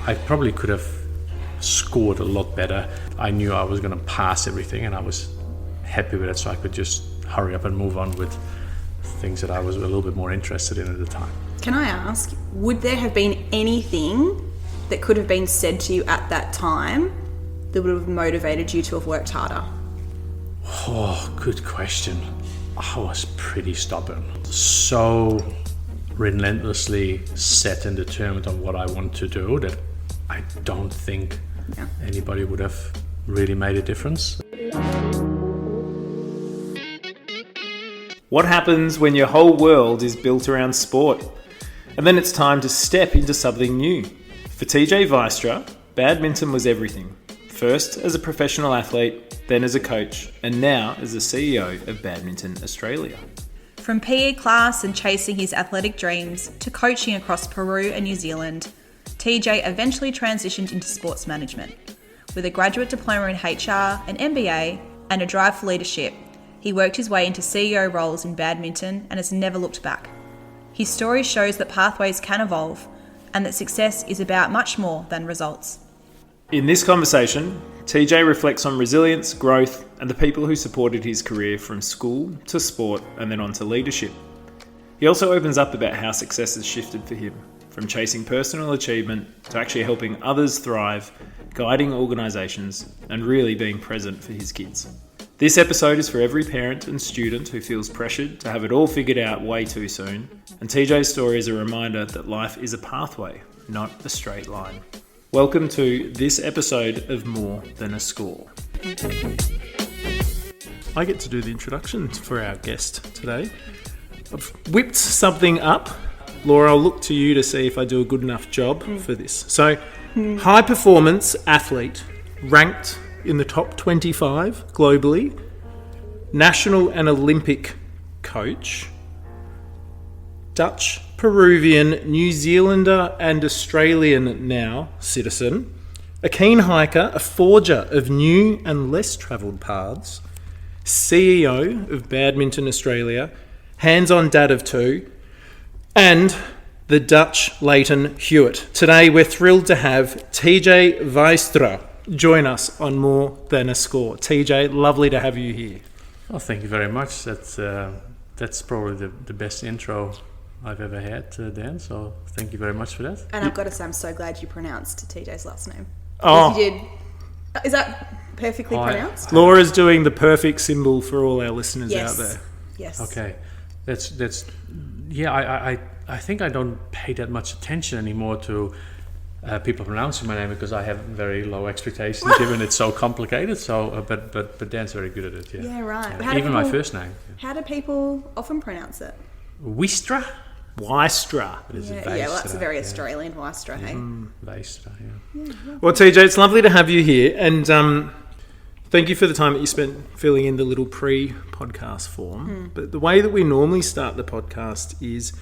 I probably could have scored a lot better. I knew I was going to pass everything and I was happy with it, so I could just hurry up and move on with things that I was a little bit more interested in at the time. Can I ask, would there have been anything that could have been said to you at that time that would have motivated you to have worked harder? Oh, good question. I was pretty stubborn. So relentlessly set and determined on what I want to do that I don't think anybody would have really made a difference. What happens when your whole world is built around sport? And then it's time to step into something new. For TJ Weistra, badminton was everything. First as a professional athlete, then as a coach, and now as the CEO of Badminton Australia. From PE class and chasing his athletic dreams to coaching across Peru and New Zealand, TJ eventually transitioned into sports management. With a graduate diploma in HR, an MBA, and a drive for leadership, he worked his way into CEO roles in badminton and has never looked back. His story shows that pathways can evolve and that success is about much more than results. In this conversation, TJ reflects on resilience, growth, and the people who supported his career from school to sport and then on to leadership. He also opens up about how success has shifted for him, from chasing personal achievement to actually helping others thrive, guiding organisations, and really being present for his kids. This episode is for every parent and student who feels pressured to have it all figured out way too soon, and TJ's story is a reminder that life is a pathway, not a straight line. Welcome to this episode of More Than a Score. I get to do the introduction for our guest today. I've whipped something up. Laura, I'll look to you to see if I do a good enough job for this. So, high performance athlete, ranked in the top 25 globally, national and Olympic coach, Dutch, Peruvian, New Zealander and Australian now citizen, a keen hiker, a forger of new and less travelled paths, CEO of Badminton Australia, hands-on dad of two, and the Dutch Leighton Hewitt. Today we're thrilled to have TJ Weistra join us on More Than a Score. TJ, lovely to have you here. Well, thank you very much. That's probably the best intro I've ever had, Dan, so thank you very much for that. And I've got to say, I'm so glad you pronounced TJ's last name. Oh, You did. Is that perfectly pronounced? Laura's doing the perfect symbol for all our listeners out there. Yes. Okay, that's yeah. I think I don't pay that much attention anymore to people pronouncing my name because I have very low expectations given it's so complicated. So, but Dan's very good at it. Yeah. Yeah, right. Yeah. Even my first name. How do people often pronounce it? Weistra. Weistra. It is Yeah, well, that's a very Australian Weistra, hey? Weistra, yeah. Well, TJ, it's lovely to have you here, and thank you for the time that you spent filling in the little pre-podcast form. But the way that we normally start the podcast is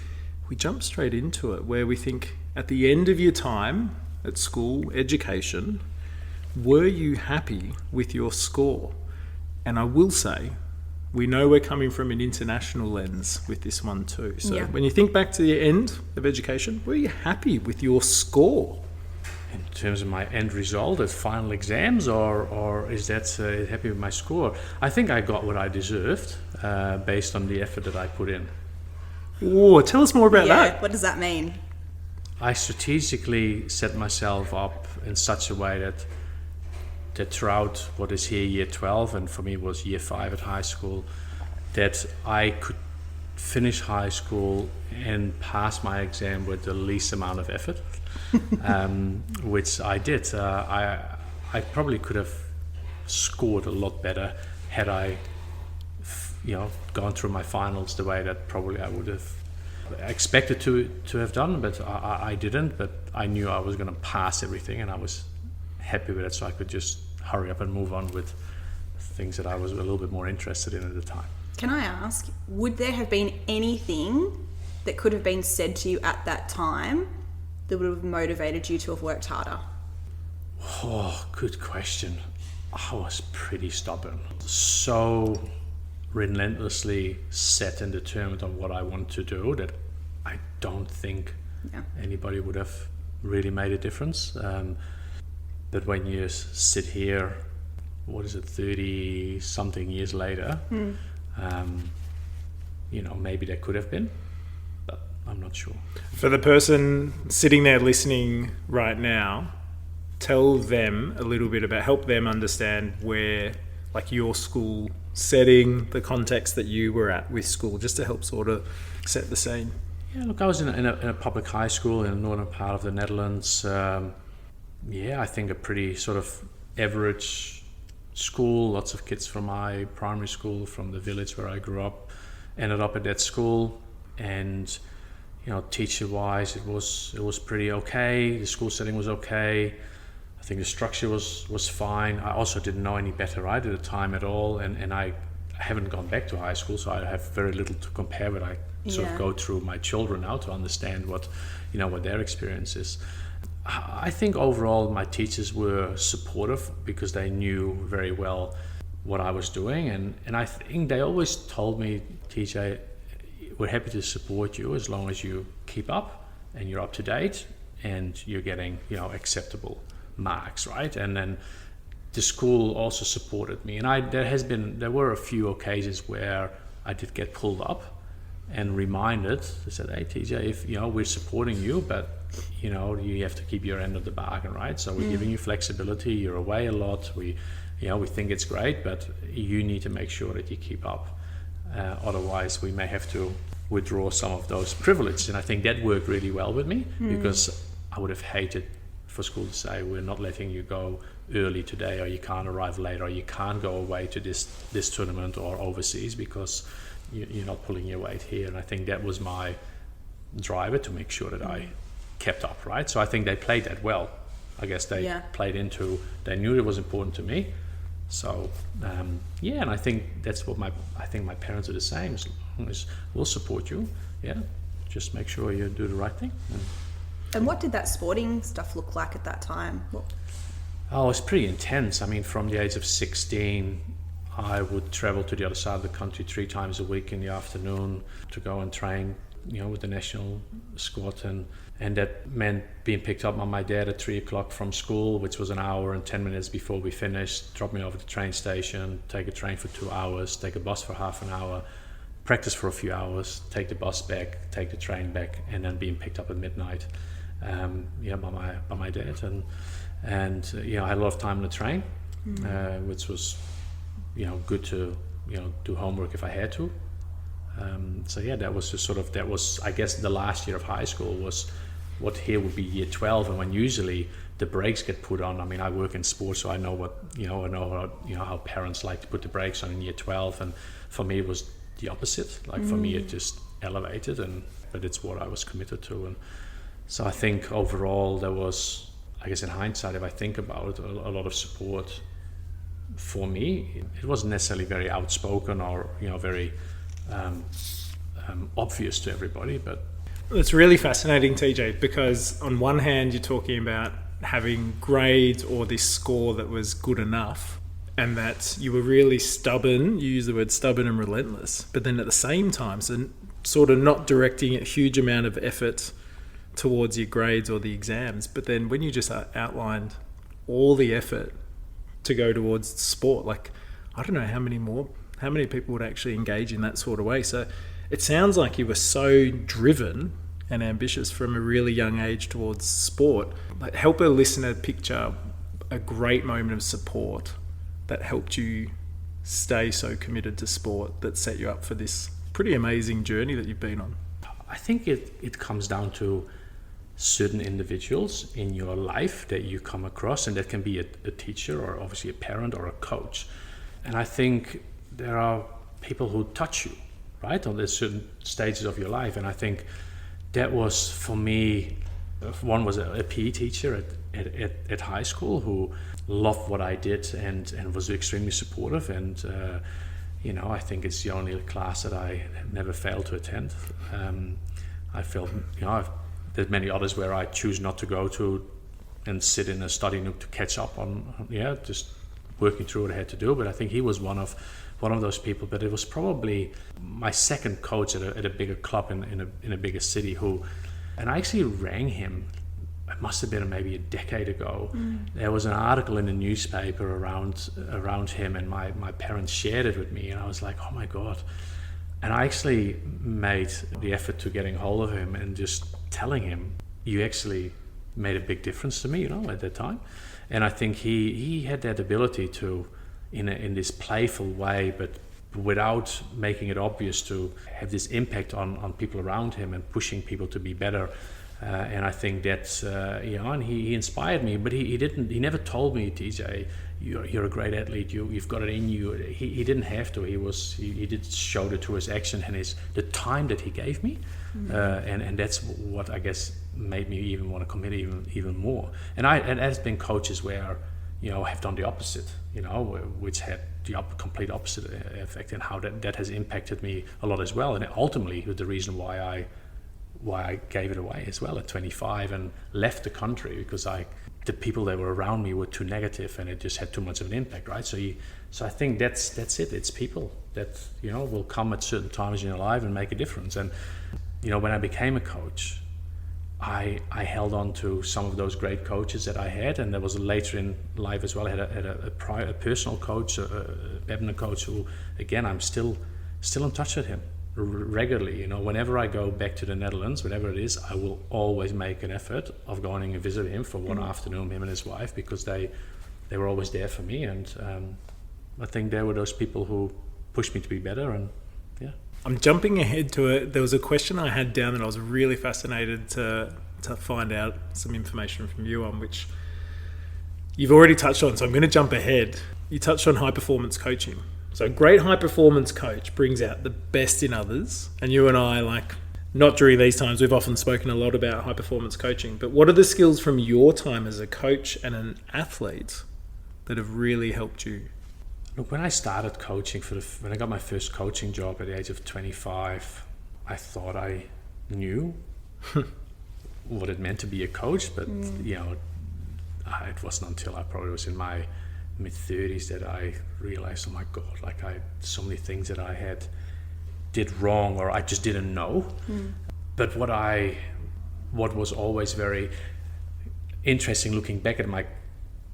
we jump straight into it, where we think at the end of your time at school, education, were you happy with your score? And I will say, we know we're coming from an international lens with this one too. So when you think back to the end of education, were you happy with your score? In terms of my end result at final exams, or is that happy with my score? I think I got what I deserved based on the effort that I put in. Oh, tell us more about that. What does that mean? I strategically set myself up in such a way that throughout what is here year 12, and for me it was year 5 at high school, that I could finish high school and pass my exam with the least amount of effort, which I did. I probably could have scored a lot better had I gone through my finals the way that probably I would have expected to have done, but I didn't. But I knew I was going to pass everything and I was happy with it, so I could just hurry up and move on with things that I was a little bit more interested in at the time. Can I ask, would there have been anything that could have been said to you at that time that would have motivated you to have worked harder? Oh, good question. I was pretty stubborn. So relentlessly set and determined on what I want to do that I don't think anybody would have really made a difference. But when you sit here, 30 something years later, maybe there could have been, but I'm not sure. For the person sitting there listening right now, tell them a little bit about, help them understand where, like, your school setting, the context that you were at with school, just to help sort of set the scene. Yeah, look, I was in a public high school in the northern part of the Netherlands. I think a pretty sort of average school. Lots of kids from my primary school, from the village where I grew up, ended up at that school. And teacher-wise, it was pretty okay. The school setting was okay. I think the structure was fine. I also didn't know any better, right, at the time at all. And I haven't gone back to high school, so I have very little to compare with. I sort of go through my children now to understand what their experience is. I think overall my teachers were supportive because they knew very well what I was doing. And I think they always told me, TJ, we're happy to support you as long as you keep up and you're up to date and you're getting, acceptable marks, right? And then the school also supported me. And there were a few occasions where I did get pulled up and reminded. They said, hey, TJ, if we're supporting you, but you have to keep your end of the bargain, right? So we're giving you flexibility. You're away a lot. We think it's great, but you need to make sure that you keep up. Otherwise, we may have to withdraw some of those privileges. And I think that worked really well with me because I would have hated for school to say, we're not letting you go early today, or you can't arrive late, or you can't go away to this tournament or overseas because you're not pulling your weight here. And I think that was my driver to make sure that I kept up, right? So I think they played that well. I guess they played into, they knew it was important to me. So and I think that's what my parents are the same. As long as we'll support you, just make sure you do the right thing. And what did that sporting stuff look like at that time? Oh, it was pretty intense. I mean, from the age of 16, I would travel to the other side of the country 3 times a week in the afternoon to go and train, with the national squad. And that meant being picked up by my dad at 3 o'clock from school, which was an hour and 10 minutes before we finished, drop me over at the train station, take a train for 2 hours, take a bus for half an hour, practice for a few hours, take the bus back, take the train back, and then being picked up at midnight, by my dad. And I had a lot of time on the train, which was, good to, do homework if I had to. That was just that was, I guess, the last year of high school was what here would be year 12. And when usually the brakes get put on, I mean, I work in sports, so I know what, I know how parents like to put the brakes on in year 12. And for me, it was the opposite. Like for me, it just elevated, but it's what I was committed to. And so I think overall there was, I guess in hindsight, if I think about it, a lot of support for me. It wasn't necessarily very outspoken or, very obvious to everybody, but it's really fascinating, TJ, because on one hand you're talking about having grades or this score that was good enough, and that you were really stubborn. You use the word stubborn and relentless, but then at the same time, so sort of not directing a huge amount of effort towards your grades or the exams. But then when you just outlined all the effort to go towards sport, like, I don't know how many people would actually engage in that sort of way. So it sounds like you were so driven and ambitious from a really young age towards sport. Like, help a listener picture a great moment of support that helped you stay so committed to sport, that set you up for this pretty amazing journey that you've been on. I think it comes down to certain individuals in your life that you come across, and that can be a teacher or obviously a parent or a coach. And I think there are people who touch you, right, on the certain stages of your life. And I think that was, for me, one was a PE teacher at high school who loved what I did and was extremely supportive. And, I think it's the only class that I never failed to attend. I felt, there's many others where I choose not to go to and sit in a study nook to catch up on, just working through what I had to do. But I think he was one of those people. But it was probably my second coach at a bigger club in a bigger city and I actually rang him it must have been maybe a decade ago. There was an article in the newspaper around him, and my parents shared it with me, and I was like, oh my God. And I actually made the effort to getting hold of him and just telling him, you actually made a big difference to me, at that time. And I think he had that ability to, in this playful way, but without making it obvious, to have this impact on people around him and pushing people to be better. And I think that's, and he inspired me, but he never told me, TJ, you're a great athlete, you've got it in you. He didn't have to. He did show it through his action and the time that he gave me. And that's what I guess made me even want to commit even more. And there's been coaches where, have done the opposite, which had the complete opposite effect, and how that has impacted me a lot as well. And ultimately was the reason why I gave it away as well at 25 and left the country, because the people that were around me were too negative, and it just had too much of an impact, right? So I think that's it. It's people that will come at certain times in your life and make a difference. And when I became a coach, I held on to some of those great coaches that I had, and there was later in life as well. I had a personal coach, a badminton coach, who again I'm still in touch with him regularly. Whenever I go back to the Netherlands, whatever it is, I will always make an effort of going and visit him for one afternoon, him and his wife, because they were always there for me. And I think they were those people who pushed me to be better. And yeah. I'm jumping ahead to it. There was a question I had down that I was really fascinated to find out some information from you on, which you've already touched on. So I'm going to jump ahead. You touched on high performance coaching. So a great high performance coach brings out the best in others. And you and I, not during these times, we've often spoken a lot about high performance coaching, but what are the skills from your time as a coach and an athlete that have really helped you? Look, when I started coaching, when I got my first coaching job at the age of 25, I thought I knew what it meant to be a coach, but it wasn't until I probably was in my mid-30s that I realized, oh my God, so many things that I did wrong, or I just didn't know. But what was always very interesting looking back at my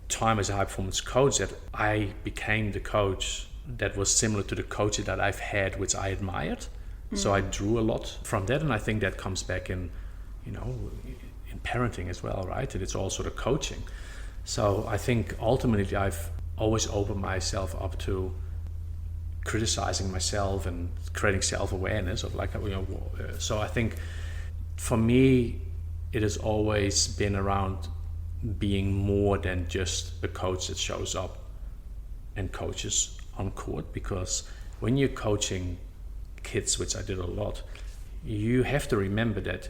time as a high performance coach, that I became the coach that was similar to the coaches that I've had, which I admired. So I drew a lot from that, and I think that comes back in parenting as well, right? And it's all sort of coaching. So I think ultimately I've always opened myself up to criticizing myself and creating self-awareness of so I think for me it has always been around being more than just a coach that shows up and coaches on court, because when you're coaching kids, which I did a lot, you have to remember that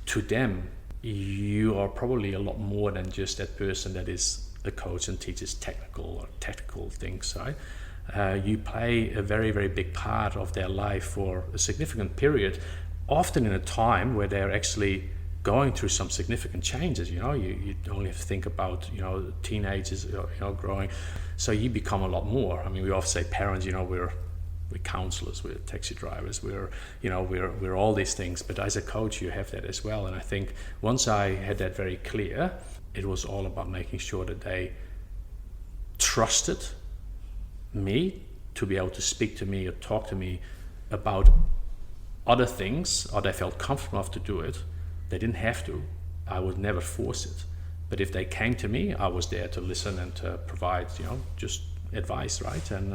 to them you are probably a lot more than just that person that is the coach and teaches technical or tactical things, right? You play a very, very big part of their life for a significant period, often in a time where they're actually going through some significant changes. You only have to think about teenagers growing, so you become a lot more. I mean, we often say parents, we're counselors, we're taxi drivers, we're all these things, but as a coach you have that as well. And I think once I had that very clear, it was all about making sure that they trusted me to be able to speak to me or talk to me about other things, or they felt comfortable enough to do it. They didn't have to. I would never force it. But if they came to me, I was there to listen and to provide, just advice, right? And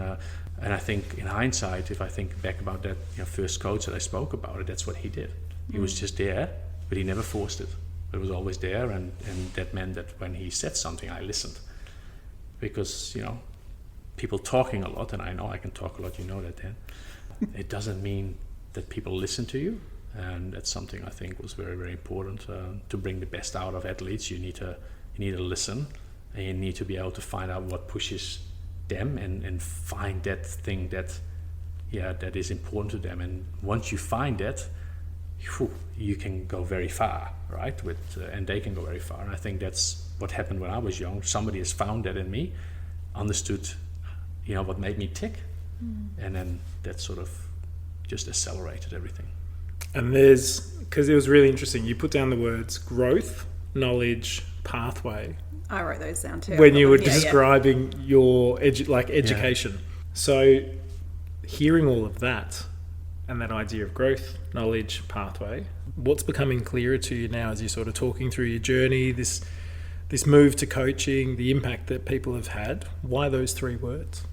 I think in hindsight, if I think back about that first coach that I spoke about, that's what he did. He was just there, but he never forced it. It was always there, and that meant that when he said something, I listened. Because, people talking a lot, and I know I can talk a lot, that, Dan. It doesn't mean that people listen to you. And that's something I think was very, very important. To bring the best out of athletes, you need to listen, and you need to be able to find out what pushes them and find that thing that is important to them. And once you find that, you can go very far, right? And they can go very far. And I think that's what happened when I was young. Somebody has found that in me, understood, what made me tick, and then that sort of just accelerated everything. And because it was really interesting, you put down the words growth knowledge, pathway I wrote those down too. when you were Yeah, yeah. describing your education. So hearing all of that and that idea of growth, knowledge, pathway, what's becoming clearer to you now as you're sort of talking through your journey, this move to coaching, the impact that people have had? Why those three words?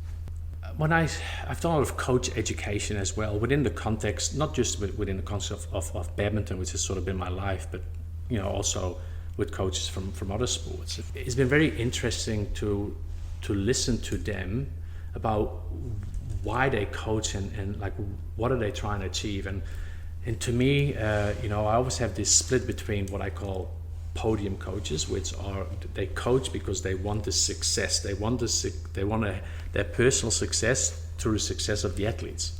When I've done a lot of coach education as well, within the context, not just within the concept of badminton, which has sort of been my life, but also with coaches from other sports. It's been very interesting to listen to them about why they coach and like what are they trying to achieve. And to me, I always have this split between what I call podium coaches, which are they coach because they want the success, they want their personal success through the success of the athletes.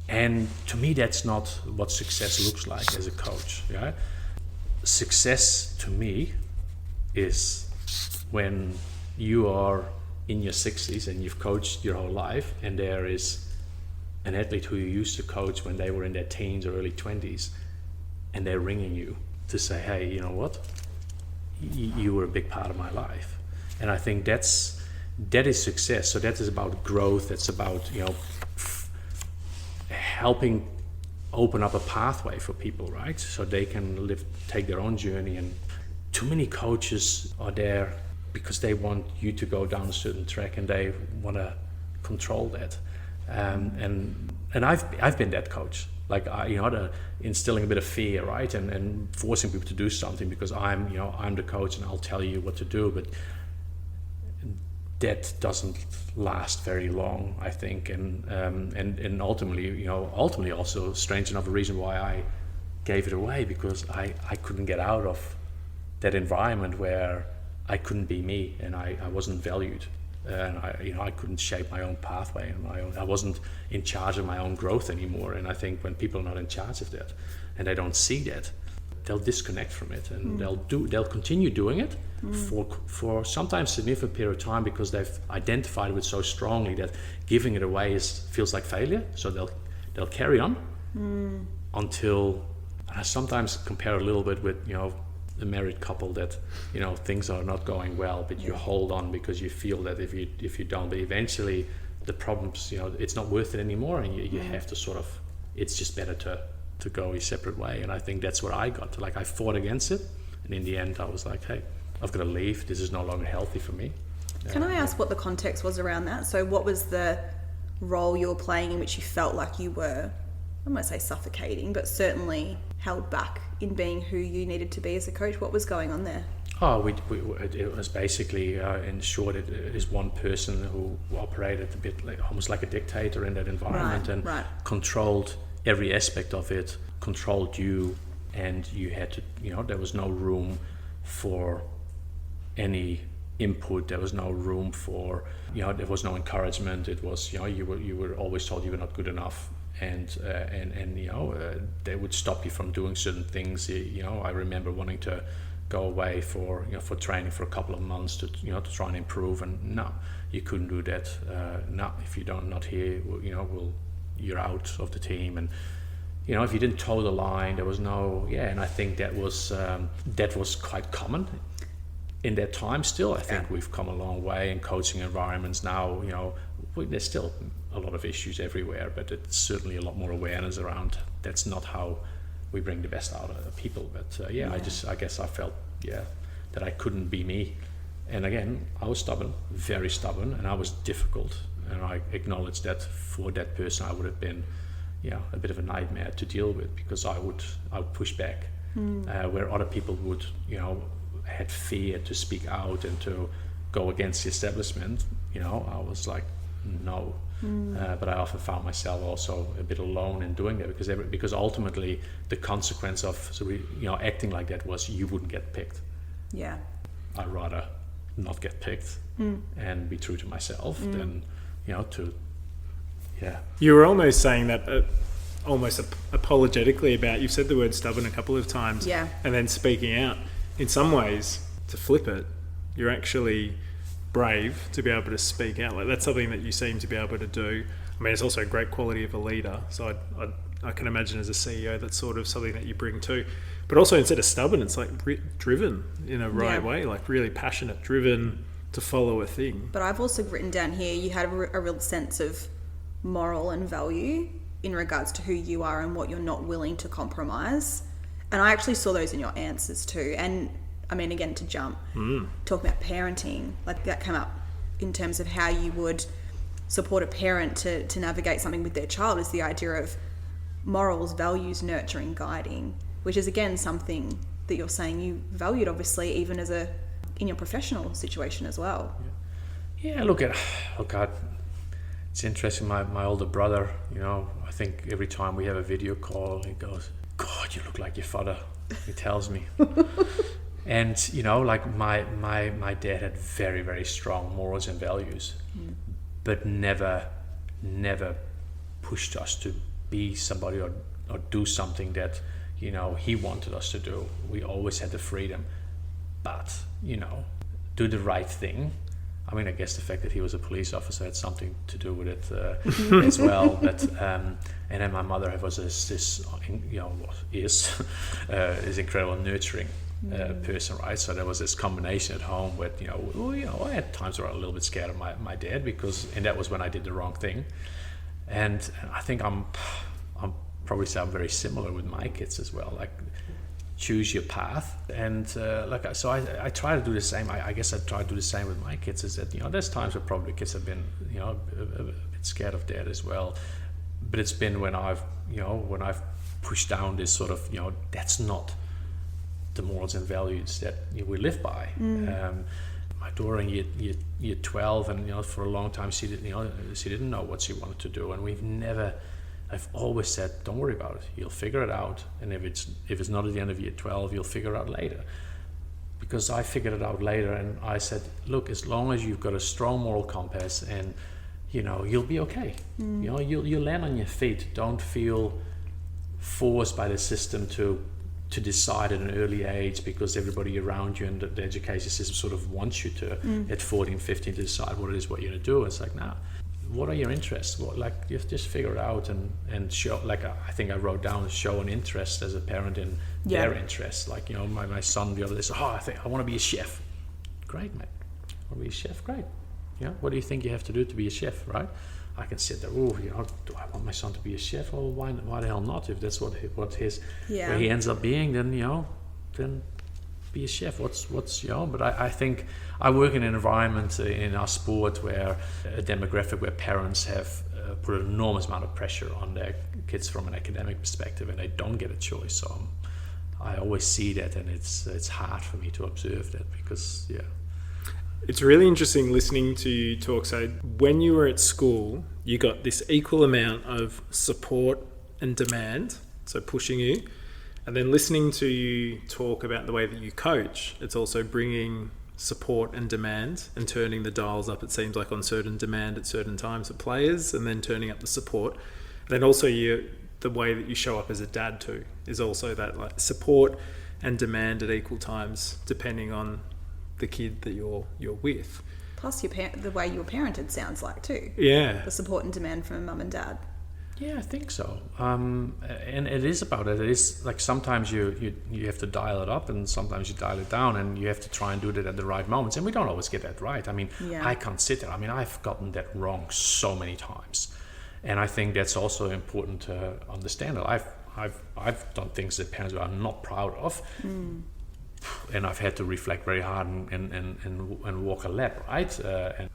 And to me, that's not what success looks like as a coach. Yeah, success to me is when you are in your 60s and you've coached your whole life, and there is an athlete who you used to coach when they were in their teens or early 20s, and they're ringing you to say, hey, you know what? You were a big part of my life. And I think that is success. So that is about growth. That's about, helping open up a pathway for people, right? So they can take their own journey. And too many coaches are there because they want you to go down a certain track and they want to control that. And I've been that coach. Like instilling a bit of fear, right, and forcing people to do something because I'm the coach and I'll tell you what to do. But that doesn't last very long, I think, and ultimately also strange enough a reason why I gave it away, because I couldn't get out of that environment where I couldn't be me and I wasn't valued. And I couldn't shape my own pathway and I wasn't in charge of my own growth anymore. And I think when people are not in charge of that and they don't see that, they'll disconnect from it and they'll continue doing it for sometimes significant period of time because they've identified with so strongly that giving it away feels like failure. So they'll carry on until, and I sometimes compare a little bit with the married couple that things are not going well, but you hold on because you feel that if you don't, but eventually the problems it's not worth it anymore, and you have to sort of, it's just better to go a separate way. And I think that's what I got to. Like, I fought against it, and in the end I was like, hey, I've got to leave, this is no longer healthy for me. Can I ask what the context was around that? So what was the role you were playing in which you felt like you were, I might say suffocating, but certainly held back in being who you needed to be as a coach? What was going on there? It was basically, in short, it is one person who operated a bit almost like a dictator in that environment, controlled every aspect of it, controlled you, and you had to, there was no room for any input. There was no room for, there was no encouragement. It was, you were always told you were not good enough. And they would stop you from doing certain things. I remember wanting to go away for training for a couple of months to try and improve, and no, you couldn't do that. No, if you don't not here, you're out of the team. And if you didn't toe the line, there was no and I think that was quite common in that time. Still, I think we've come a long way in coaching environments now. There's still a lot of issues everywhere, but it's certainly a lot more awareness around that's not how we bring the best out of people. But I guess I felt that I couldn't be me. And again, I was stubborn, very stubborn, and I was difficult, and I acknowledged that for that person I would have been a bit of a nightmare to deal with, because I would push back where other people would had fear to speak out and to go against the establishment. I was like, no. But I often found myself also a bit alone in doing that, because ultimately the consequence of acting like that was you wouldn't get picked. Yeah. I'd rather not get picked and be true to myself than to. Yeah. You were almost saying that almost apologetically about, you've said the word stubborn a couple of times, and then speaking out. In some ways, to flip it, you're actually brave to be able to speak out. Like, that's something that you seem to be able to do. I mean, it's also a great quality of a leader. So I can imagine as a CEO, that's sort of something that you bring too. But also instead of stubborn, it's like driven in a right Yeah. way, like really passionate, driven to follow a thing. But I've also written down here you had a real sense of moral and value in regards to who you are and what you're not willing to compromise. And I actually saw those in your answers too. And I mean, again, to jump, talking about parenting, like that came up in terms of how you would support a parent to navigate something with their child, is the idea of morals, values, nurturing, guiding, which is again something that you're saying you valued, obviously, even as in your professional situation as well. Yeah, it's interesting. My older brother, I think every time we have a video call, he goes, "God, you look like your father." He tells me. And like my dad had very, very strong morals and values, but never pushed us to be somebody or do something that he wanted us to do. We always had the freedom, but do the right thing. I mean, I guess the fact that he was a police officer had something to do with it as well. But and then my mother was this incredible nurturing person, right? So there was this combination at home with I had times where I was a little bit scared of my dad and that was when I did the wrong thing. And I think I'm probably sound very similar with my kids as well. Like, choose your path, and so I try to do the same. I guess I try to do the same with my kids. Is that there's times where probably kids have been a bit scared of dad as well, but it's been when I've pushed down this sort of that's not the morals and values that we live by. My daughter in year 12, and for a long time she didn't know what she wanted to do, and I've always said, don't worry about it. You'll figure it out. And if it's not at the end of year 12, you'll figure it out later. Because I figured it out later, and I said, look, as long as you've got a strong moral compass, and you'll be okay. You'll land on your feet. Don't feel forced by the system to decide at an early age, because everybody around you and the education system sort of wants you to at 14, 15 to decide what it is what you're going to do. It's like, nah. What are your interests? You just figure it out and show. Like, I think I wrote down, show an interest as a parent in their interests. Like, my son the other day said, I want to be a chef. Great, mate. I want to be a chef. Great. What do you think you have to do to be a chef, right? I can sit there. Do I want my son to be a chef? Well, why the hell not? If that's what where he ends up being, then be a chef. What's but I think I work in an environment in our sport where a demographic where parents have put an enormous amount of pressure on their kids from an academic perspective, and they don't get a choice. So I always see that, and it's hard for me to observe that, because It's really interesting listening to you talk. So when you were at school, you got this equal amount of support and demand, so pushing you. And then listening to you talk about the way that you coach, it's also bringing support and demand and turning the dials up, it seems like, on certain demand at certain times of players, and then turning up the support. And then also the way that you show up as a dad too is also that, like, support and demand at equal times, depending on the kid that you're with. Plus the way you were parented sounds like too. Yeah. The support and demand from mum and dad. Yeah, I think so. And it is about it. It is like sometimes you have to dial it up, and sometimes you dial it down, and you have to try and do that at the right moments. And we don't always get that right. I mean, I can't sit there. I mean, I've gotten that wrong so many times, and I think that's also important to understand. That I've done things that parents are not proud of, and I've had to reflect very hard and walk a lap, right? And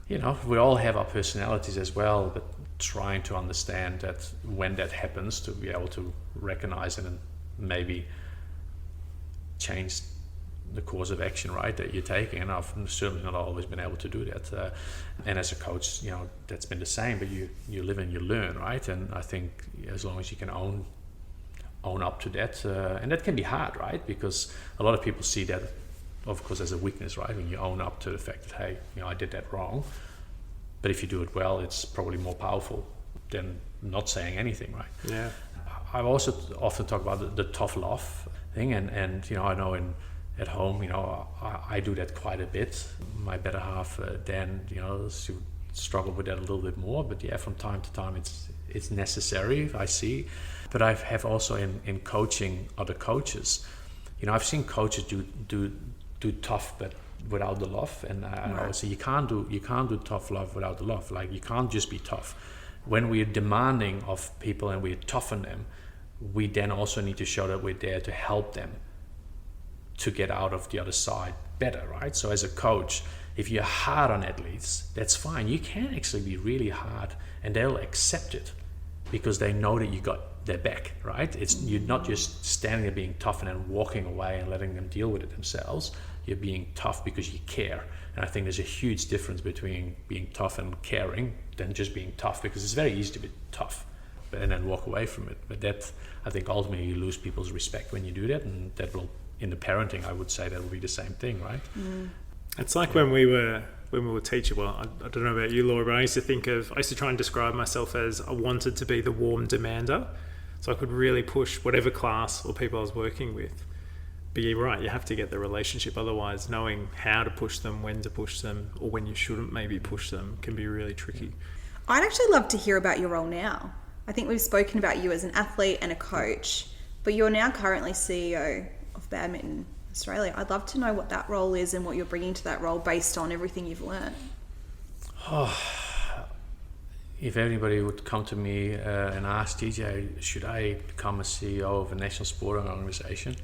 we all have our personalities as well, but trying to understand that when that happens, to be able to recognize it and maybe change the course of action, right, that you're taking. And I've certainly not always been able to do that. And as a coach, that's been the same, but you live and you learn, right? And I think as long as you can own up to that, and that can be hard, right? Because a lot of people see that, of course, as a weakness, right? When you own up to the fact that, hey, I did that wrong. But if you do it well, it's probably more powerful than not saying anything, right? Yeah. I've also often talk about the tough love thing, and I know at home, I do that quite a bit. My better half, Dan, she struggle with that a little bit more, but from time to time it's necessary, I see. But I have also in coaching other coaches, I've seen coaches do tough but without the love, and I always say you can't do tough love without the love. Like, you can't just be tough. When we're demanding of people and we toughen them, we then also need to show that we're there to help them to get out of the other side better, right? So as a coach, if you're hard on athletes, that's fine. You can actually be really hard and they'll accept it because they know that you got their back, right? You're not just standing there being tough and then walking away and letting them deal with it themselves. You're being tough because you care. And I think there's a huge difference between being tough and caring than just being tough, because it's very easy to be tough and then walk away from it. But that, I think ultimately you lose people's respect when you do that, and that will, in the parenting, I would say that will be the same thing, right? It's like when we were teaching. Well, I don't know about you, Laura, but I used to try and describe myself as I wanted to be the warm demander, so I could really push whatever class or people I was working with. But you're right, you have to get the relationship. Otherwise, knowing how to push them, when to push them, or when you shouldn't maybe push them can be really tricky. I'd actually love to hear about your role now. I think we've spoken about you as an athlete and a coach, but you're now currently CEO of Badminton Australia. I'd love to know what that role is and what you're bringing to that role based on everything you've learned. If anybody would come to me and ask, TJ, should I become a CEO of a national sporting organisation?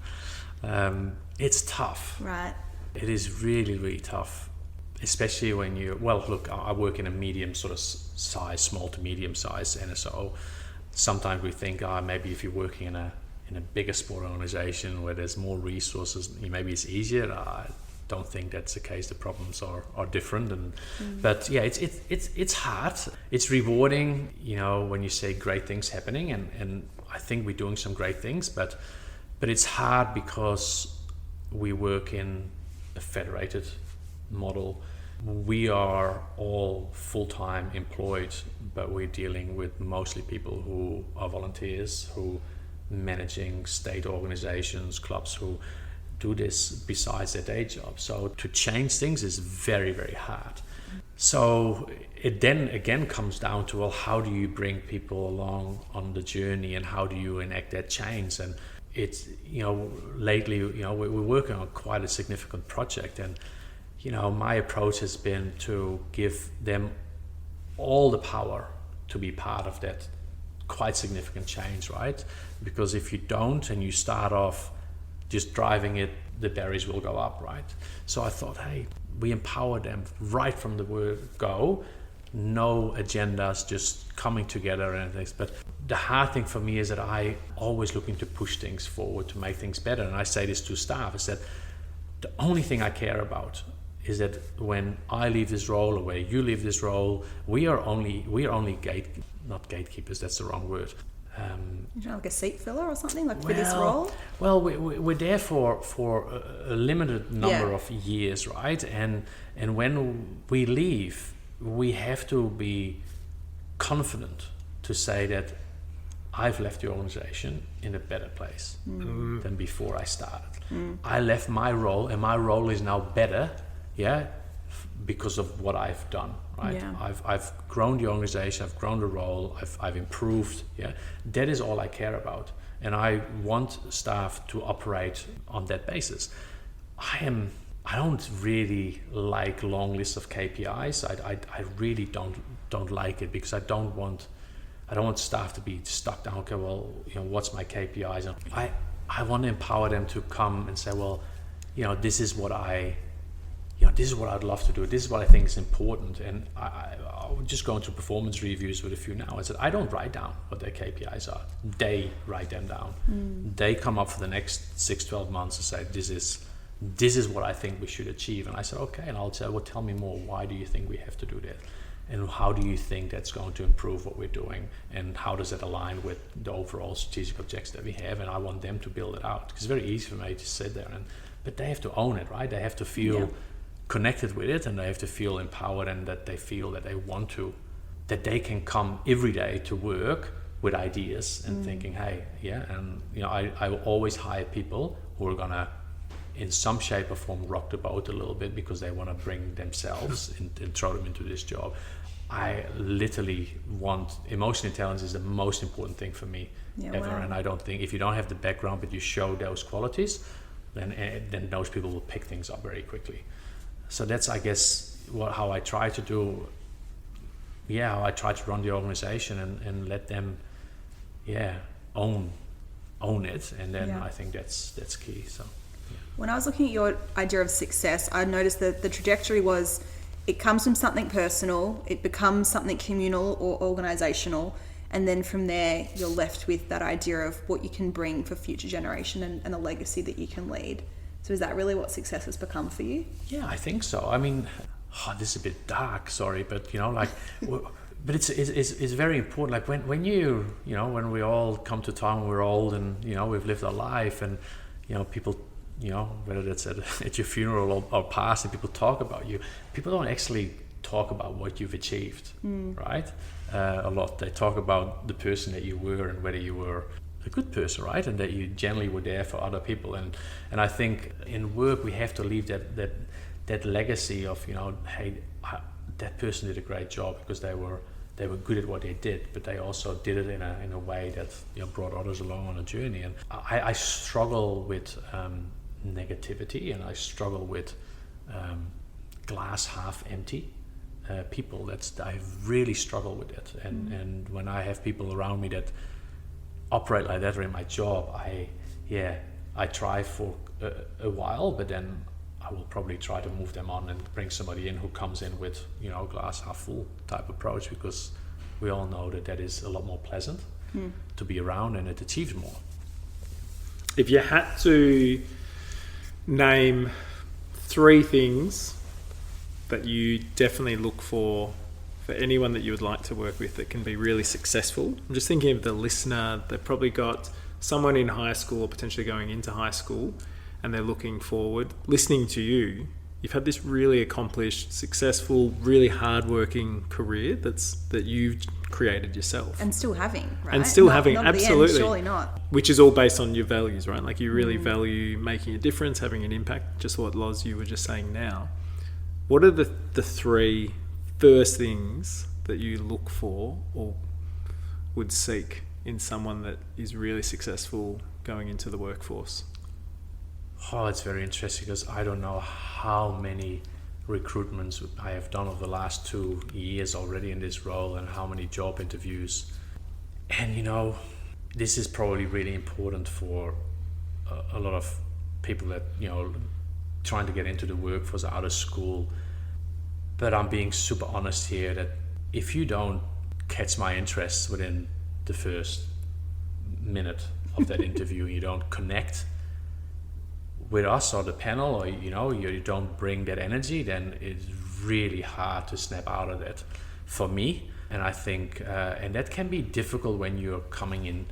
It's tough. Right. It is really, really tough, especially when I work in a medium sort of size, small to medium size NSO. Sometimes we think, maybe if you're working in a bigger sport organisation where there's more resources, maybe it's easier. I don't think that's the case. The problems are different, but yeah, it's hard. It's rewarding, when you see great things happening, and I think we're doing some great things, but it's hard because we work in a federated model. We are all full-time employed, but we're dealing with mostly people who are volunteers, who managing state organizations, clubs who do this besides their day job. So to change things is very, very hard. So it then again comes down to, well, how do you bring people along on the journey and how do you enact that change? And it's, lately, we're working on quite a significant project, and, my approach has been to give them all the power to be part of that quite significant change, right? Because if you don't and you start off just driving it, the barriers will go up, right? So I thought, hey, we empower them right from the word go, no agendas, just coming together and things. But the hard thing for me is that I always looking to push things forward to make things better. And I say this to staff, is that the only thing I care about is that when I leave this role or where you leave this role, we are only not gatekeepers, that's the wrong word. Like a seat filler or something, for this role? Well, we're there for a limited number of years, right? And when we leave, we have to be confident to say that I've left the organization in a better place than before I started. I left my role, and my role is now better, because of what I've done, right? Yeah. I've grown the organization, I've grown the role, I've improved, That is all I care about. And I want staff to operate on that basis. I don't really like long lists of KPIs. I really don't like it, because I don't want staff to be stuck down. Okay, well, what's my KPIs? And I want to empower them to come and say, well, this is what this is what I'd love to do. This is what I think is important. And I was just going through performance reviews with a few now. I said, I don't write down what their KPIs are. They write them down. They come up for the next 6-12 months and say, this is what I think we should achieve. And I said, okay. And I'll say, well, tell me more. Why do you think we have to do that? And how do you think that's going to improve what we're doing? And how does it align with the overall strategic objectives that we have? And I want them to build it out. It's very easy for me to sit there, but they have to own it, right? They have to feel connected with it, and they have to feel empowered, and that they feel that they want to, that they can come every day to work with ideas and thinking, hey, and I will always hire people who are gonna, in some shape or form, rock the boat a little bit, because they want to bring themselves and throw them into this job. I literally want, emotional intelligence is the most important thing for me ever. Wow. And I don't think, if you don't have the background but you show those qualities, then those people will pick things up very quickly. So that's, I guess, how I try to do. Yeah, how I try to run the organization and let them, own it, and then I think that's key. So. When I was looking at your idea of success, I noticed that the trajectory was it comes from something personal, it becomes something communal or organisational, and then from there you're left with that idea of what you can bring for future generation and the legacy that you can lead. So is that really what success has become for you? Yeah, I think so. I mean, this is a bit dark, sorry, but but it's very important. Like when when we all come to town, we're old and we've lived our life, and people, whether that's at your funeral or past, and people talk about you. People don't actually talk about what you've achieved, right? A lot. They talk about the person that you were and whether you were a good person, right? And that you generally were there for other people. And I think in work we have to leave that legacy of hey, that person did a great job because they were good at what they did, but they also did it in a way that brought others along on a journey. And I struggle with negativity, and I struggle with glass half empty people. I really struggle with it. And when I have people around me that operate like that or in my job, I try for a while, but then I will probably try to move them on and bring somebody in who comes in with glass half full type approach, because we all know that is a lot more pleasant to be around, and it achieves more. If you had to name 3 things that you definitely look for anyone that you would like to work with that can be really successful, I'm just thinking of the listener. They've probably got someone in high school or potentially going into high school, and they're looking forward, listening to you. You've had this really accomplished, successful, really hardworking career that you've created yourself. And still having, right? And still not having, at absolutely. The end, surely not. Which is all based on your values, right? Like you really value making a difference, having an impact, just what Loz, you were just saying now. What are the 3 first things that you look for or would seek in someone that is really successful going into the workforce? Oh, it's very interesting, because I don't know how many recruitments I have done over the last 2 years already in this role, and how many job interviews. And this is probably really important for a lot of people that trying to get into the workforce out of school. But I'm being super honest here, that if you don't catch my interest within the first minute of that interview, you don't connect with us or the panel, or you don't bring that energy, then it's really hard to snap out of that for me. And I think and that can be difficult when you're coming in,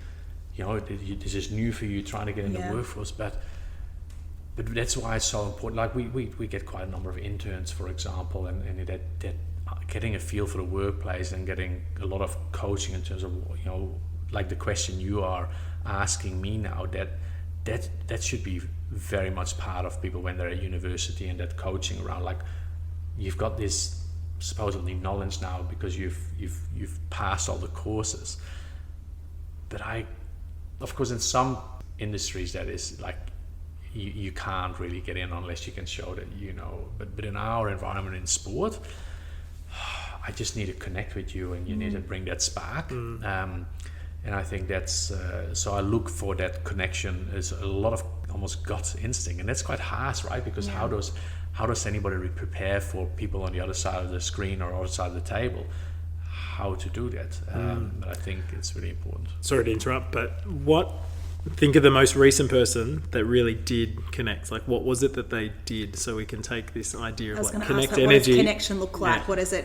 this is new for you, trying to get in the workforce, but that's why it's so important. Like we get quite a number of interns, for example, and that getting a feel for the workplace and getting a lot of coaching in terms of like the question you are asking me now, that should be very much part of people when they're at university, and that coaching around, like, you've got this supposedly knowledge now because you've passed all the courses. But of course, in some industries that is like you can't really get in unless you can show that But in our environment in sport, I just need to connect with you, and you need to bring that spark. And I think that's so I look for that connection. Is a lot of almost gut instinct, and that's quite harsh, right? Because how does anybody prepare for people on the other side of the screen or other side of the table? How to do that? But I think it's really important. Sorry to interrupt, but think of the most recent person that really did connect. Like, what was it that they did, so we can take this idea of like connect energy. What does connection look like? Yeah. What does it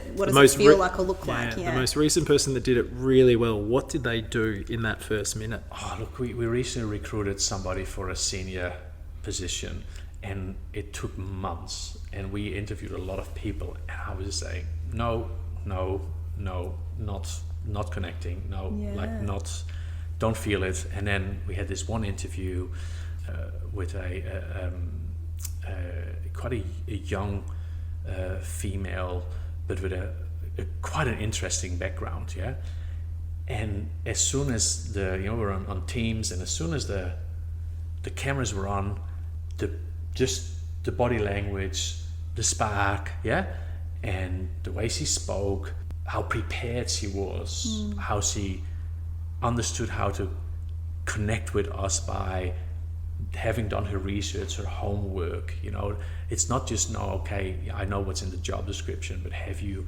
feel like or look like? The most recent person that did it really well, what did they do in that first minute? Oh, look, we recently recruited somebody for a senior position, and it took months, and we interviewed a lot of people, and I was just saying, no, not connecting, don't feel it. And then we had this one interview with quite a young female, but with quite an interesting background, yeah. And as soon as we're on Teams, and as soon as the cameras were on, the body language, the spark, yeah, and the way she spoke, how prepared she was, how she understood how to connect with us by having done her research, her homework. You know, it's not just okay, I know what's in the job description, but have you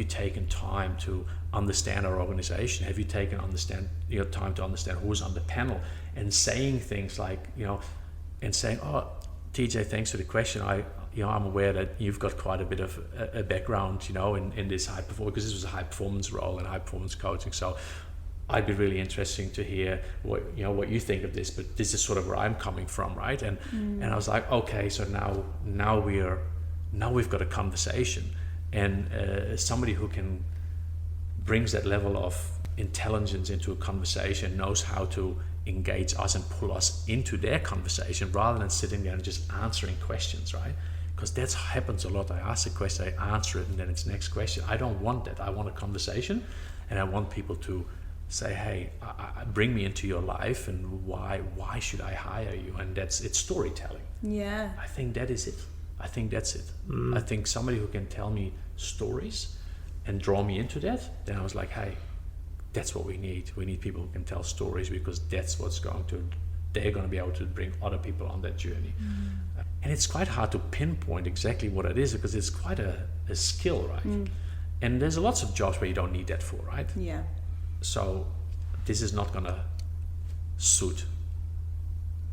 taken time to understand our organization? Have you taken time to understand who's on the panel? And saying things like, and saying, oh, TJ, thanks for the question. I'm aware that you've got quite a bit of a background, in this high performance, because this was a high performance role and high performance coaching. So I'd be really interesting to hear what you think of this, but this is sort of where I'm coming from, right? And I was like, okay, so now we've got a conversation, and somebody who brings that level of intelligence into a conversation knows how to engage us and pull us into their conversation rather than sitting there and just answering questions, right? Because that happens a lot. I ask a question, I answer it, and then it's next question. I don't want that. I want a conversation, and I want people to say, hey, bring me into your life, and why should I hire you? And it's storytelling. Yeah. I think that is it. I think that's it. I think somebody who can tell me stories and draw me into that, then I was like, hey, that's what we need. We need people who can tell stories, because that's what's they're going to be able to bring other people on that journey. And it's quite hard to pinpoint exactly what it is, because it's quite a skill, right? And there's lots of jobs where you don't need that for, right? Yeah. So this is not going to suit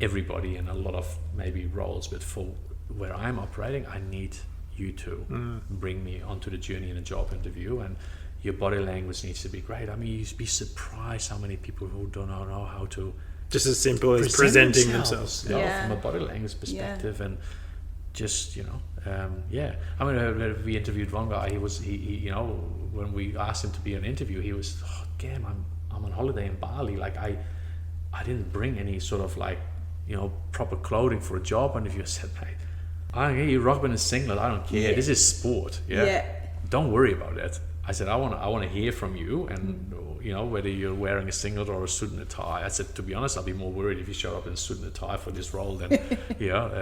everybody in a lot of maybe roles, but for where I'm operating, I need you to bring me onto the journey in a job interview, and your body language needs to be great. I mean, you'd be surprised how many people who don't know how to just as simple as presenting themselves. From a body language perspective, and just I mean, we interviewed one guy. He when we asked him to be on an interview, he was, damn, I'm on holiday in Bali. Like I didn't bring any sort of proper clothing for a job interview. I said, hey, I don't care, you rock in a singlet. I don't care. This is sport. Yeah. Don't worry about that. I said, I want to hear from you, and whether you're wearing a singlet or a suit and a tie. I said, to be honest, I'll be more worried if you show up in a suit and a tie for this role than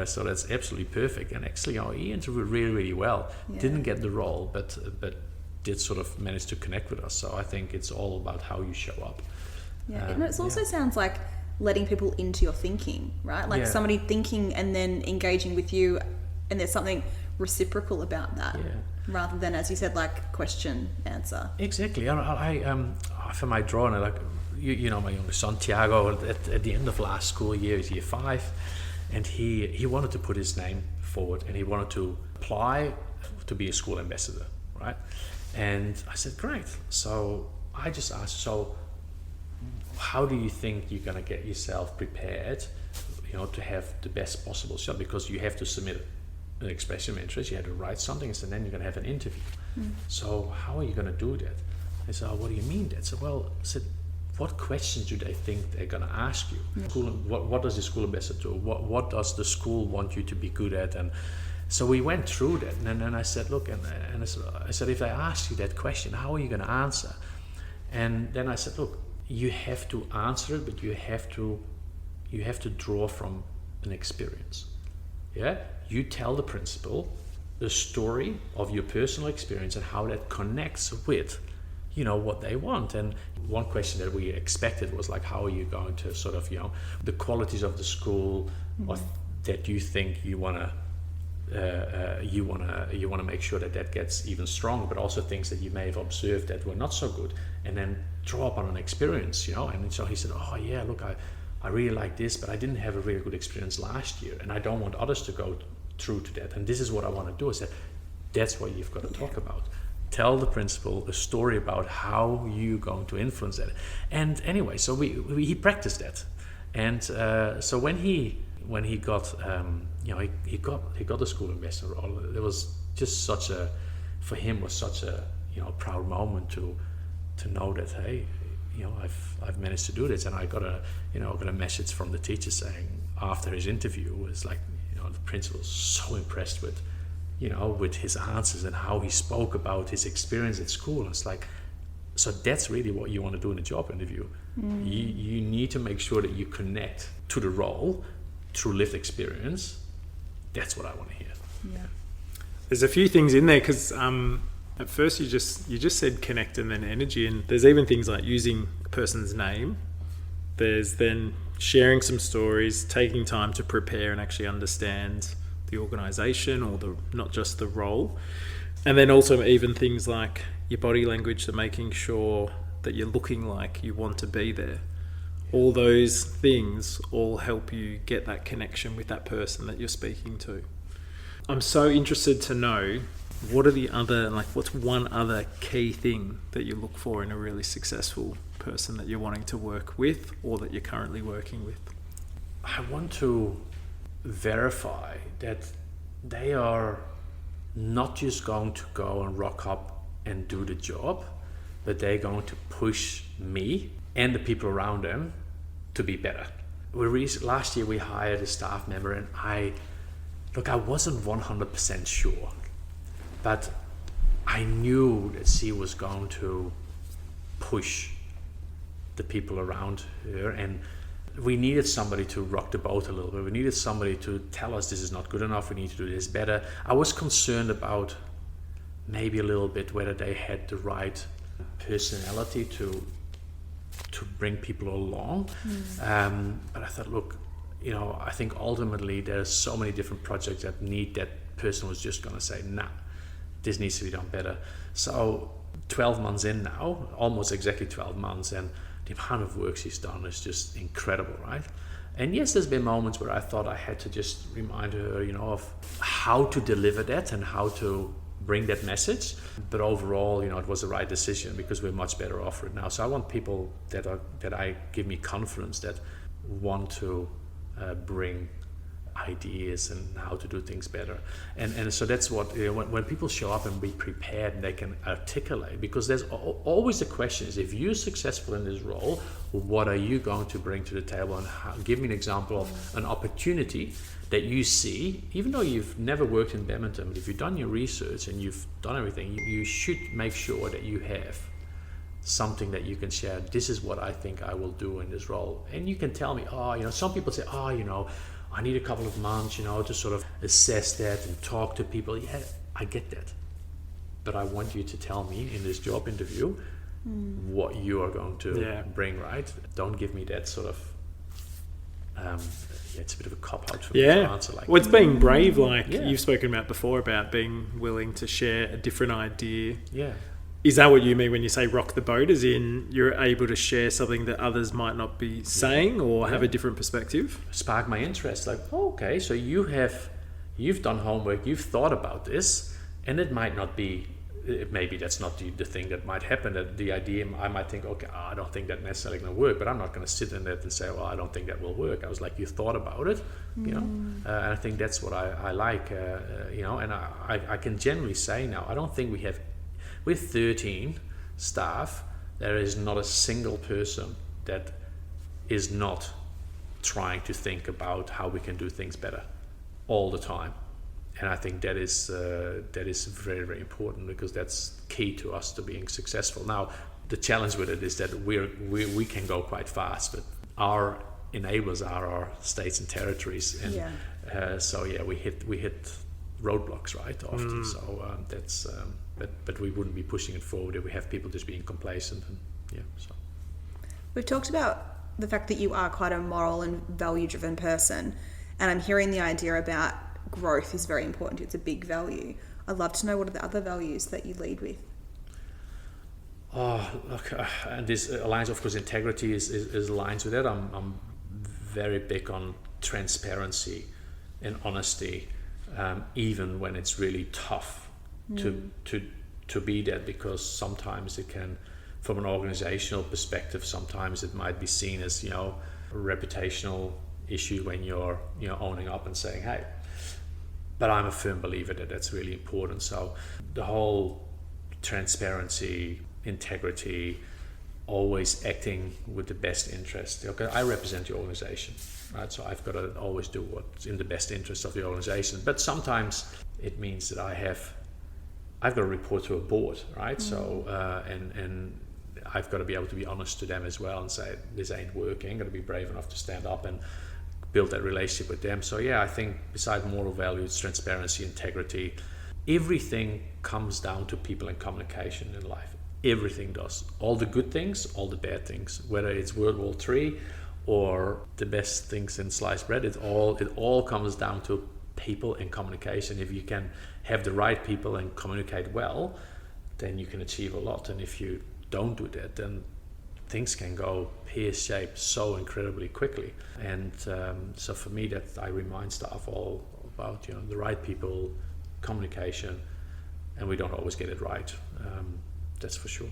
so that's absolutely perfect. And actually, he interviewed really, really well. Didn't get the role, but did sort of manage to connect with us. So I think it's all about how you show up. And it also sounds like letting people into your thinking, right? Like somebody thinking and then engaging with you, and there's something reciprocal about that. Rather than, as you said, like question, answer. Exactly. I for my drawing, my youngest son, Tiago, at the end of last school year, he's year 5, and he wanted to put his name forward, and he wanted to apply to be a school ambassador, right? And I said, great. So I just asked, so how do you think you're going to get yourself prepared, to have the best possible shot? Because you have to submit an expression of interest, you had to write something, and then you're going to have an interview. So how are you going to do that? I said, what do you mean that? So, I said, what questions do they think they're going to ask you? What does the school ambassador do? What does the school want you to be good at? And so we went through that, and then I said, look, and I said, if they ask you that question, how are you going to answer? And then I said, look, you have to answer it, but you have to draw from an experience. Yeah, you tell the principal the story of your personal experience and how that connects with, what they want. And one question that we expected was like, how are you going to sort of, the qualities of the school, or that you think you want to make sure that gets even stronger, but also things that you may have observed that were not so good, and then draw up on an experience, And so he said, oh yeah, look, I really like this, but I didn't have a really good experience last year, and I don't want others to go through to that. And this is what I want to do. I said, that's what you've got to talk about. Tell the principal a story about how you're going to influence that. And anyway, so he practiced that. And so when he got, he got the school ambassador role, it was just for him was such a, proud moment to know that, hey, I've managed to do this. And I got a message from the teacher saying after his interview was like, the principal was so impressed with his answers and how he spoke about his experience at school. It's like, so that's really what you want to do in a job interview. You need to make sure that you connect to the role through lived experience, That's what I want to hear. Yeah. There's a few things in there because at first you just said connect and then energy, and there's even things like using a person's name. There's then sharing some stories, taking time to prepare and actually understand the organisation or not just the role, and then also even things like your body language, to making sure that you're looking like you want to be there. All those things all help you get that connection with that person that you're speaking to. I'm so interested to know, what's one other key thing that you look for in a really successful person that you're wanting to work with or that you're currently working with? I want to verify that they are not just going to go and rock up and do the job, but they're going to push me and the people around them to be better. Last year we hired a staff member, and I wasn't 100% sure, but I knew that she was going to push the people around her, and we needed somebody to rock the boat a little bit. We needed somebody to tell us this is not good enough, we need to do this better. I was concerned about maybe a little bit whether they had the right personality to bring people along. But I thought, look, I think ultimately there's so many different projects that need that person who's just going to say, nah, this needs to be done better. So 12 months in now, almost exactly 12 months, and the amount of work she's done is just incredible, right? And yes, there's been moments where I thought I had to just remind her, of how to deliver that and how to bring that message. But overall, it was the right decision because we're much better off right now. So I want people that give me confidence, that want to bring ideas and how to do things better. And so that's what, when people show up and be prepared and they can articulate, because there's always the question is, if you're successful in this role, what are you going to bring to the table? And give me an example of an opportunity that you see, even though you've never worked in badminton, but if you've done your research and you've done everything, you should make sure that you have something that you can share. This is what I think I will do in this role. And you can tell me, some people say, I need a couple of months, to sort of assess that and talk to people. Yeah, I get that. But I want you to tell me in this job interview what you are going to bring, right? Don't give me that sort of, it's a bit of a cop-out for me to answer like that. It's being brave, you've spoken about before, about being willing to share a different idea. Yeah. Is that what you mean when you say rock the boat, as in you're able to share something that others might not be saying or have a different perspective? Spark my interest, okay, so you've done homework, you've thought about this, and it might not be, maybe that's not the thing that might happen, that the idea, I might think, okay, I don't think that necessarily going to work, but I'm not going to sit in that and say, well, I don't think that will work. I was like, you thought about it, and I think that's what I like, and I can generally say now, I don't think with 13 staff, there is not a single person that is not trying to think about how we can do things better all the time. And I think that is very, very important, because that's key to us to being successful. Now, the challenge with it is that we can go quite fast, but our enablers are our states and territories. And we hit roadblocks, right, often. So that's but we wouldn't be pushing it forward if we have people just being complacent. And so we've talked about the fact that you are quite a moral and value-driven person, and I'm hearing the idea about growth is very important to you. It's a big value. I'd love to know, what are the other values that you lead with? And this aligns, of course, integrity is aligns with that. I'm very big on transparency and honesty, even when it's really tough to be that, because sometimes it can, from an organizational perspective, sometimes it might be seen as a reputational issue when you're owning up and saying, hey. But I'm a firm believer that that's really important. So the whole transparency, integrity, always acting with the best interest. Okay, I represent the organization, right? So I've got to always do what's in the best interest of the organization. But sometimes it means that I've got to report to a board, right? So and I've got to be able to be honest to them as well and say, this ain't working. I've got to be brave enough to stand up and build that relationship with them. So yeah, I think besides moral values, transparency, integrity, everything comes down to people and communication in life. Everything does. All the good things, all the bad things, whether it's World War III or the best things in sliced bread, it all comes down to people and communication. If you can have the right people and communicate well, then you can achieve a lot. And if you don't do that, then things can go pear-shaped so incredibly quickly. And so for me, that I remind staff all about, the right people, communication, and we don't always get it right. That's for sure.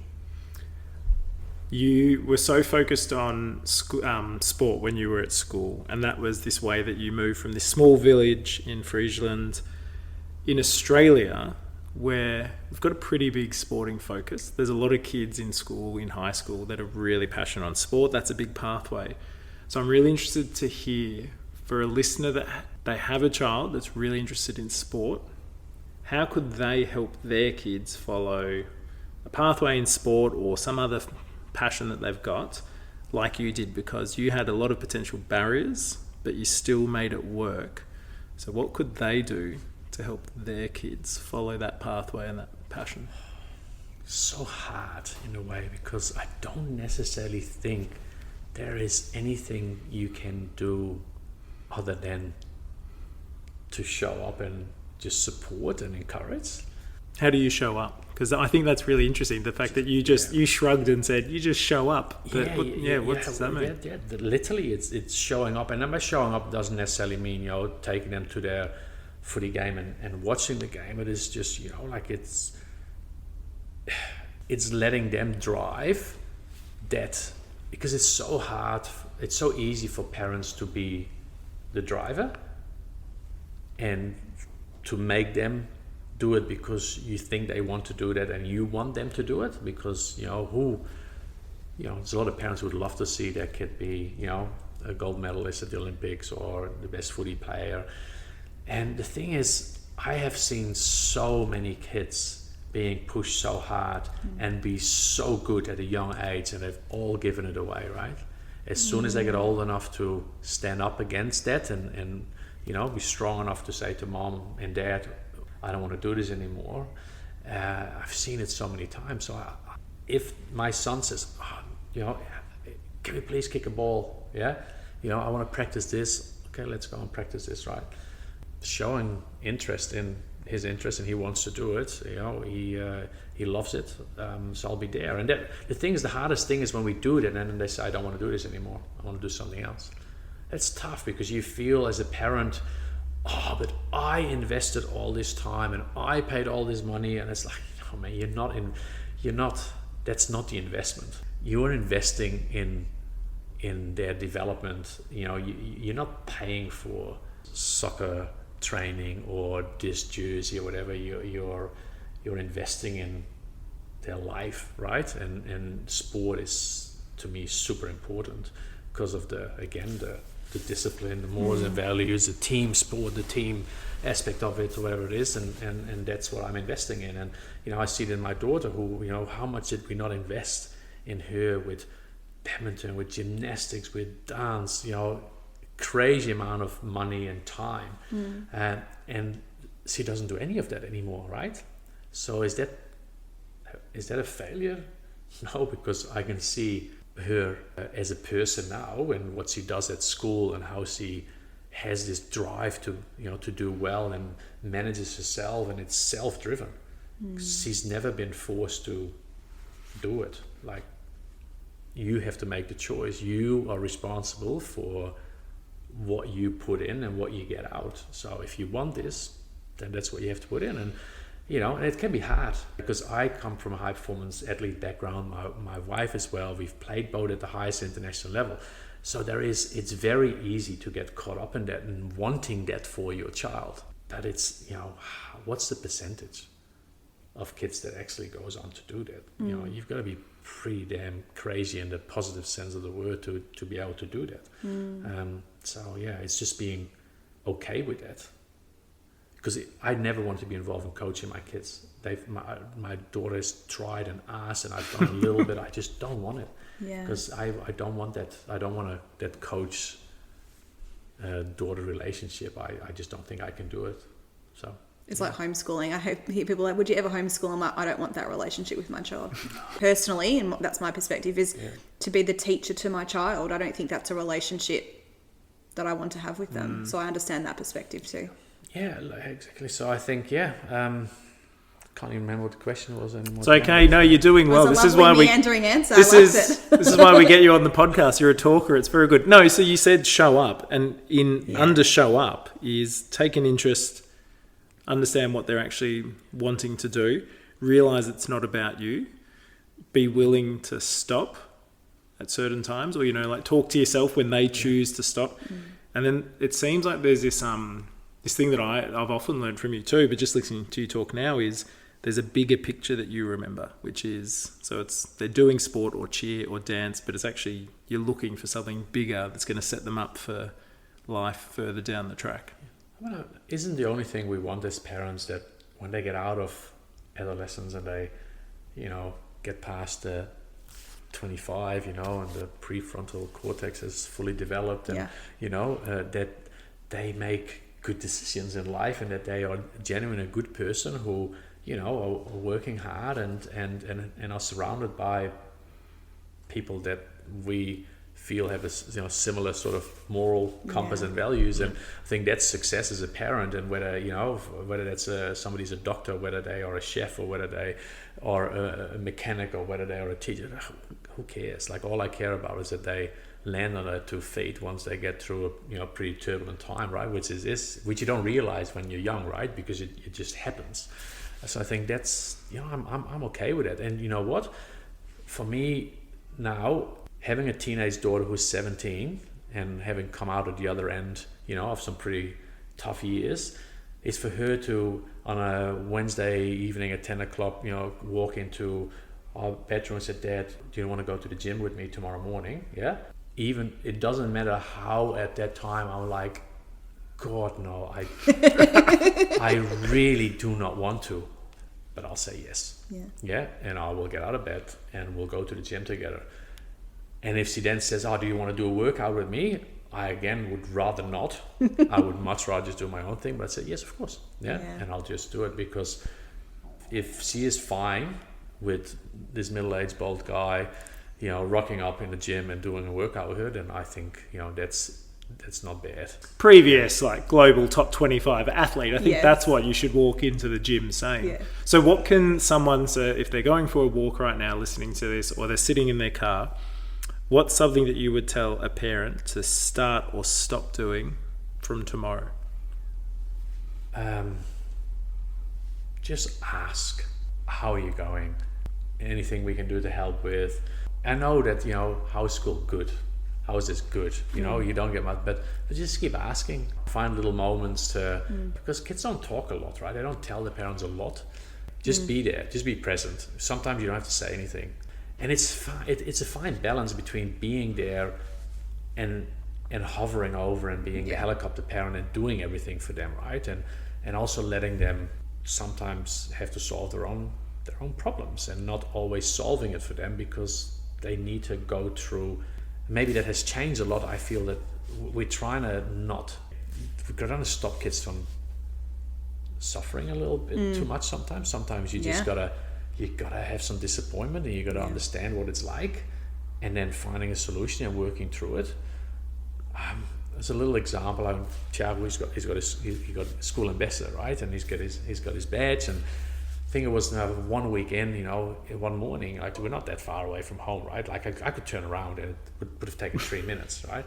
You were so focused on sport when you were at school, and that was this way that you moved from this small village in Friesland in Australia, where we've got a pretty big sporting focus. There's a lot of kids in school, in high school, that are really passionate on sport. That's a big pathway. So I'm really interested to hear, for a listener that they have a child that's really interested in sport, how could they help their kids follow a pathway in sport or some other passion that they've got, like you did, because you had a lot of potential barriers, but you still made it work. So what could they do to help their kids follow that pathway and that passion? So hard in a way, because I don't necessarily think there is anything you can do other than to show up and just support and encourage. How do you show up? Because I think that's really interesting. The fact that you shrugged and said you just show up. But what does that mean? Yeah, literally, it's showing up, and by showing up doesn't necessarily mean taking them to their footy game and watching the game. It is just it's letting them drive that, because it's so hard. It's so easy for parents to be the driver and to make them do it because you think they want to do that and you want them to do it, because there's a lot of parents who would love to see their kid be a gold medalist at the Olympics or the best footy player. And the thing is, I have seen so many kids being pushed so hard and be so good at a young age, and they've all given it away, right? As soon as they get old enough to stand up against that and be strong enough to say to mom and dad, I don't want to do this anymore. I've seen it so many times. So if my son says, can we please kick a ball? Yeah, I want to practice this. Okay, let's go and practice this, right? Showing interest in his interest, and he wants to do it. He loves it. So I'll be there. And the hardest thing is when we do it and then they say, I don't want to do this anymore. I want to do something else. It's tough, because you feel as a parent, but I invested all this time and I paid all this money, and it's like, man, that's not the investment. You're investing in their development. You're not paying for soccer training or this jersey or whatever. You're investing in their life, right? And sport is, to me, super important because of the discipline, the morals and values, the team sport, the team aspect of it, whatever it is, and that's what I'm investing in. And I see it in my daughter, who how much did we not invest in her with badminton, with gymnastics, with dance, crazy amount of money and time, and she doesn't do any of that anymore, right? So is that a failure? No, because I can see her as a person now and what she does at school and how she has this drive to do well and manages herself, and it's self-driven. She's never been forced to do it. Like, you have to make the choice. You are responsible for what you put in and what you get out. So if you want this, then that's what you have to put in. And and it can be hard, because I come from a high performance athlete background, my wife as well. We've played both at the highest international level. So it's very easy to get caught up in that and wanting that for your child. But it's, what's the percentage of kids that actually goes on to do that? You've got to be pretty damn crazy in the positive sense of the word to be able to do that. So yeah, it's just being okay with that. Because I never want to be involved in coaching my kids. My daughter has tried and asked, and I've done a little bit. I just don't want it. Yeah. Because I don't want that. I don't want that coach daughter relationship. I just don't think I can do it. So it's like homeschooling. I hear people like, would you ever homeschool? I'm like, I don't want that relationship with my child. Personally, and that's my perspective, is to be the teacher to my child. I don't think that's a relationship that I want to have with them. So I understand that perspective too. Yeah, exactly. So I think, can't even remember what the question was anymore. It's okay. No, you're doing well. That's This a is why lovely we. meandering answer. This I is liked it. this is why we get you on the podcast. You're a talker. It's very good. No, so you said show up, and under show up is take an interest, understand what they're actually wanting to do, realize it's not about you, be willing to stop at certain times, or like talk to yourself when they choose to stop. And then it seems like there's this thing that I've often learned from you too, but just listening to you talk now is there's a bigger picture that you remember, which is, so they're doing sport or cheer or dance, but it's actually, you're looking for something bigger that's going to set them up for life further down the track. Well, isn't the only thing we want as parents that when they get out of adolescence and they, get past the 25, and the prefrontal cortex is fully developed, and that they make good decisions in life, and that they are genuinely a good person who are working hard and are surrounded by people that we feel have a similar sort of moral compass and values. And I think that's success as a parent. And whether whether that's somebody's a doctor, whether they are a chef, or whether they are a mechanic, or whether they are a teacher, who cares? Like, all I care about is that they land on their 2 feet once they get through a pretty turbulent time, right? Which you don't realize when you're young, right? Because it just happens. So I think that's I'm okay with it. And you know what? For me now, having a teenage daughter who's 17 and having come out at the other end, of some pretty tough years, is for her to, on a Wednesday evening at 10 o'clock, walk into our bedroom and say, Dad, do you want to go to the gym with me tomorrow morning? Yeah. Even, it doesn't matter how at that time I'm like, God, no, I really do not want to, but I'll say yes. Yeah. And I will get out of bed and we'll go to the gym together. And if she then says, do you want to do a workout with me? I, again, would rather not. I would much rather just do my own thing. But I said, yes, of course. Yeah. And I'll just do it, because if she is fine with this middle-aged bald guy, rocking up in the gym and doing a workout with her, then I think, that's not bad. Previous, global top 25 athlete, I think that's what you should walk into the gym saying. Yeah. So what can someone say, if they're going for a walk right now listening to this, or they're sitting in their car, what's something that you would tell a parent to start or stop doing from tomorrow? Just ask, how are you going? Anything we can do to help with. I know that, how's school? Good. How is this good? You don't get much, but just keep asking. Find little moments because kids don't talk a lot, right? They don't tell the parents a lot. Just be there. Just be present. Sometimes you don't have to say anything. And it's a fine balance between being there and hovering over and being the helicopter parent and doing everything for them, right? And also letting them sometimes have to solve their own problems, and not always solving it for them because they need to go through. Maybe that has changed a lot. I feel that we're trying to stop kids from suffering a little bit too much sometimes. Sometimes you just gotta have some disappointment, and you gotta understand what it's like, and then finding a solution and working through it. As a little example, Thiago, he's got a school ambassador, right? And he's got his badge, and I think it was one weekend, one morning, we're not that far away from home, right? I could turn around and it would have taken 3 minutes, right?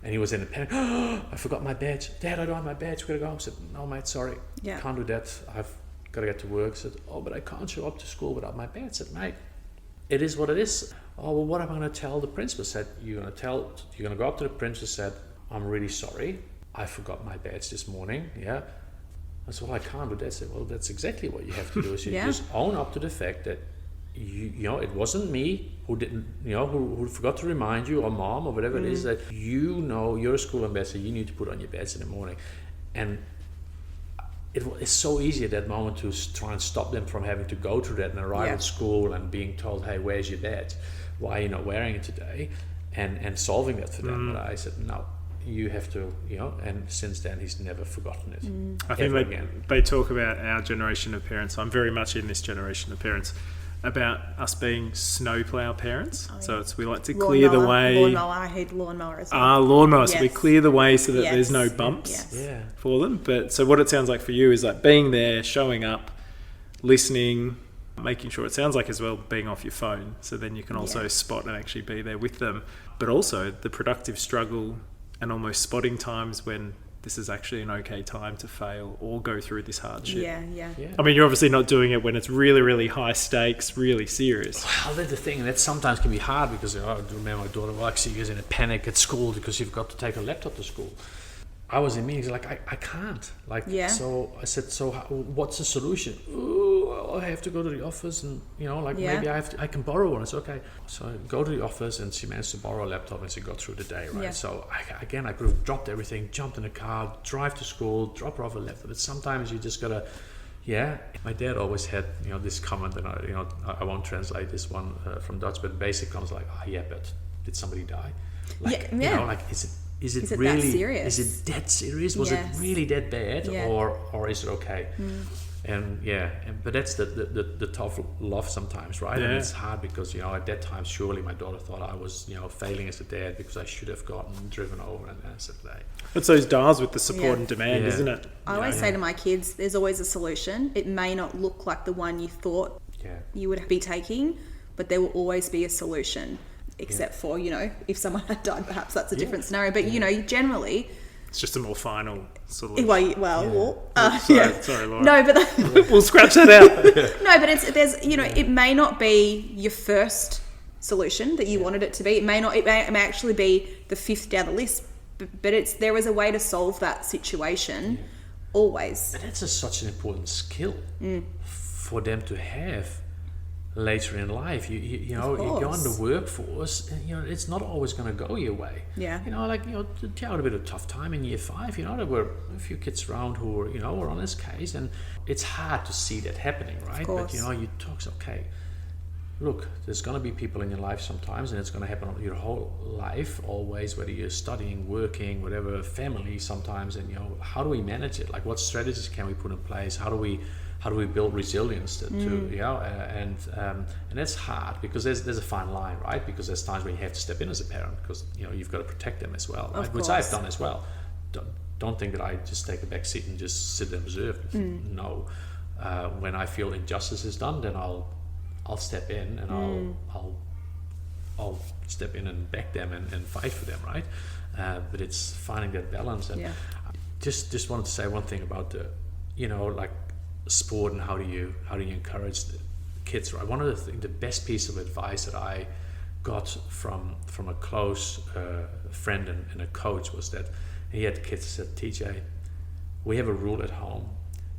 And he was in a panic. I forgot my badge. Dad, I don't have my badge. We're going to go. I said, no, mate, sorry. Can't do that. I've got to get to work. I said, but I can't show up to school without my badge. I said, mate, it is what it is. Well, what am I going to tell the principal? I said, you're going to go up to the principal. Said, I'm really sorry. I forgot my badge this morning. Yeah. I said, well, I can't do that. I said, well, that's exactly what you have to do. Is you just own up to the fact that it wasn't me who didn't, who forgot to remind you, or mom, or whatever it is, that you're a school ambassador. You need to put on your badge in the morning, and it's so easy at that moment to try and stop them from having to go through that and arrive at school and being told, hey, where's your badge? Why are you not wearing it today? And solving that for them. But I said, no, you have to, and since then he's never forgotten it. I think they talk about our generation of parents. I'm very much in this generation of parents, about us being snowplow parents. So we like to clear the way. Lawnmower, I hate lawnmower as well. Lawnmower. Yes. So we clear the way so that Yes. there's no bumps Yes. for them. But so what it sounds like for you is like being there, showing up, listening, making sure, it sounds like as well, being off your phone. So then you can also spot and actually be there with them. But also the productive struggle and almost spotting times when this is actually an okay time to fail or go through this hardship. Yeah. I mean, you're obviously not doing it when it's really, really high stakes, really serious. Well, that's the thing. That sometimes can be hard because I remember my daughter actually was in a panic at school because she forgot to take her laptop to school. I was in meetings like, I can't. So I said, so what's the solution? Oh, I have to go to the office and, maybe I can borrow one. It's okay. So I go to the office and she managed to borrow a laptop and she got through the day, right? Yeah. So I could have dropped everything, jumped in a car, drive to school, drop her off a laptop. But sometimes you just gotta, My dad always had, this comment, and I won't translate this one from Dutch, but basic comes like, but did somebody die? Is it really that serious? Is it that serious? Was it really that bad, or is it okay? And but that's the tough love sometimes, right? And it's hard because at that time surely my daughter thought I was failing as a dad because I should have gotten driven over, and I said that. It's those dials with the support and demand, isn't it? I always say to my kids, there's always a solution. It may not look like the one you thought you would be taking, but there will always be a solution. Except for, if someone had died, perhaps that's a different scenario. But, generally... It's just a more final solution. Sorry, Laura. No, but... We'll scratch that out. No, but it may not be your first solution that you wanted it to be. It may actually be the fifth down the list. But there is a way to solve that situation, always. But that's such an important skill for them to have. Later in life, you go in the workforce, and it's not always going to go your way. Yeah. She had a bit of a tough time in year 5. There were a few kids around who were on this case, and it's hard to see that happening, right? But you talk, okay, look, there's going to be people in your life sometimes, and it's going to happen your whole life, always, whether you're studying, working, whatever, family sometimes, and how do we manage it? Like, what strategies can we put in place? How do we build resilience and that's hard because there's a fine line, right? Because there's times when you have to step in as a parent because you've got to protect them as well, right? Which I've done as well. Don't think that I just take a back seat and just sit and observe. No, when I feel injustice is done, then I'll step in and I'll step in and back them and fight for them, right? But it's finding that balance. And just wanted to say one thing about the sport and how do you encourage the kids, right? One of the best piece of advice that I got from a close friend and a coach was that he had kids said, TJ, we have a rule at home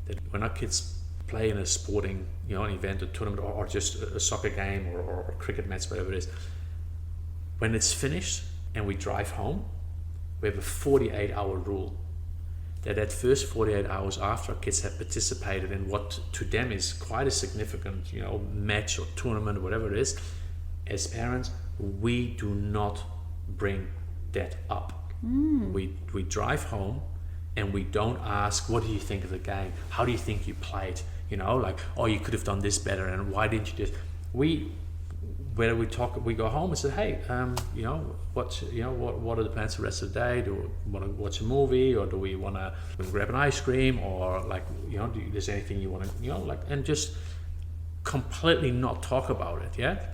that when our kids play in a sporting an event, a tournament, or just a soccer game or a cricket match, whatever it is, when it's finished and we drive home, we have a 48-hour rule. That first 48 hours after our kids have participated in what to them is quite a significant, match or tournament or whatever it is, as parents, we do not bring that up. We drive home and we don't ask, what do you think of the game? How do you think you played? You could have done this better, and why didn't you do this? Whether we go home and say, hey, what are the plans for the rest of the day? Do we want to watch a movie, or do we want to grab an ice cream, or there's anything you want to, and just completely not talk about it. Yeah,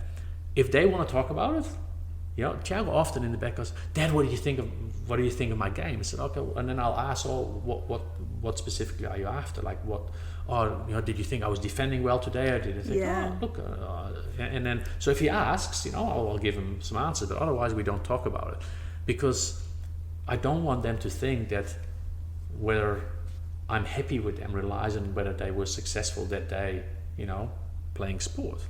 if they want to talk about it, Thiago often in the back goes, Dad, what do you think of my game? I said, okay, and then I'll ask, what specifically are you after? Like what? Did you think I was defending well today, or did you think, and then, so if he asks, I'll give him some answers, but otherwise we don't talk about it, because I don't want them to think that whether I'm happy with them relies on whether they were successful that day, playing sport.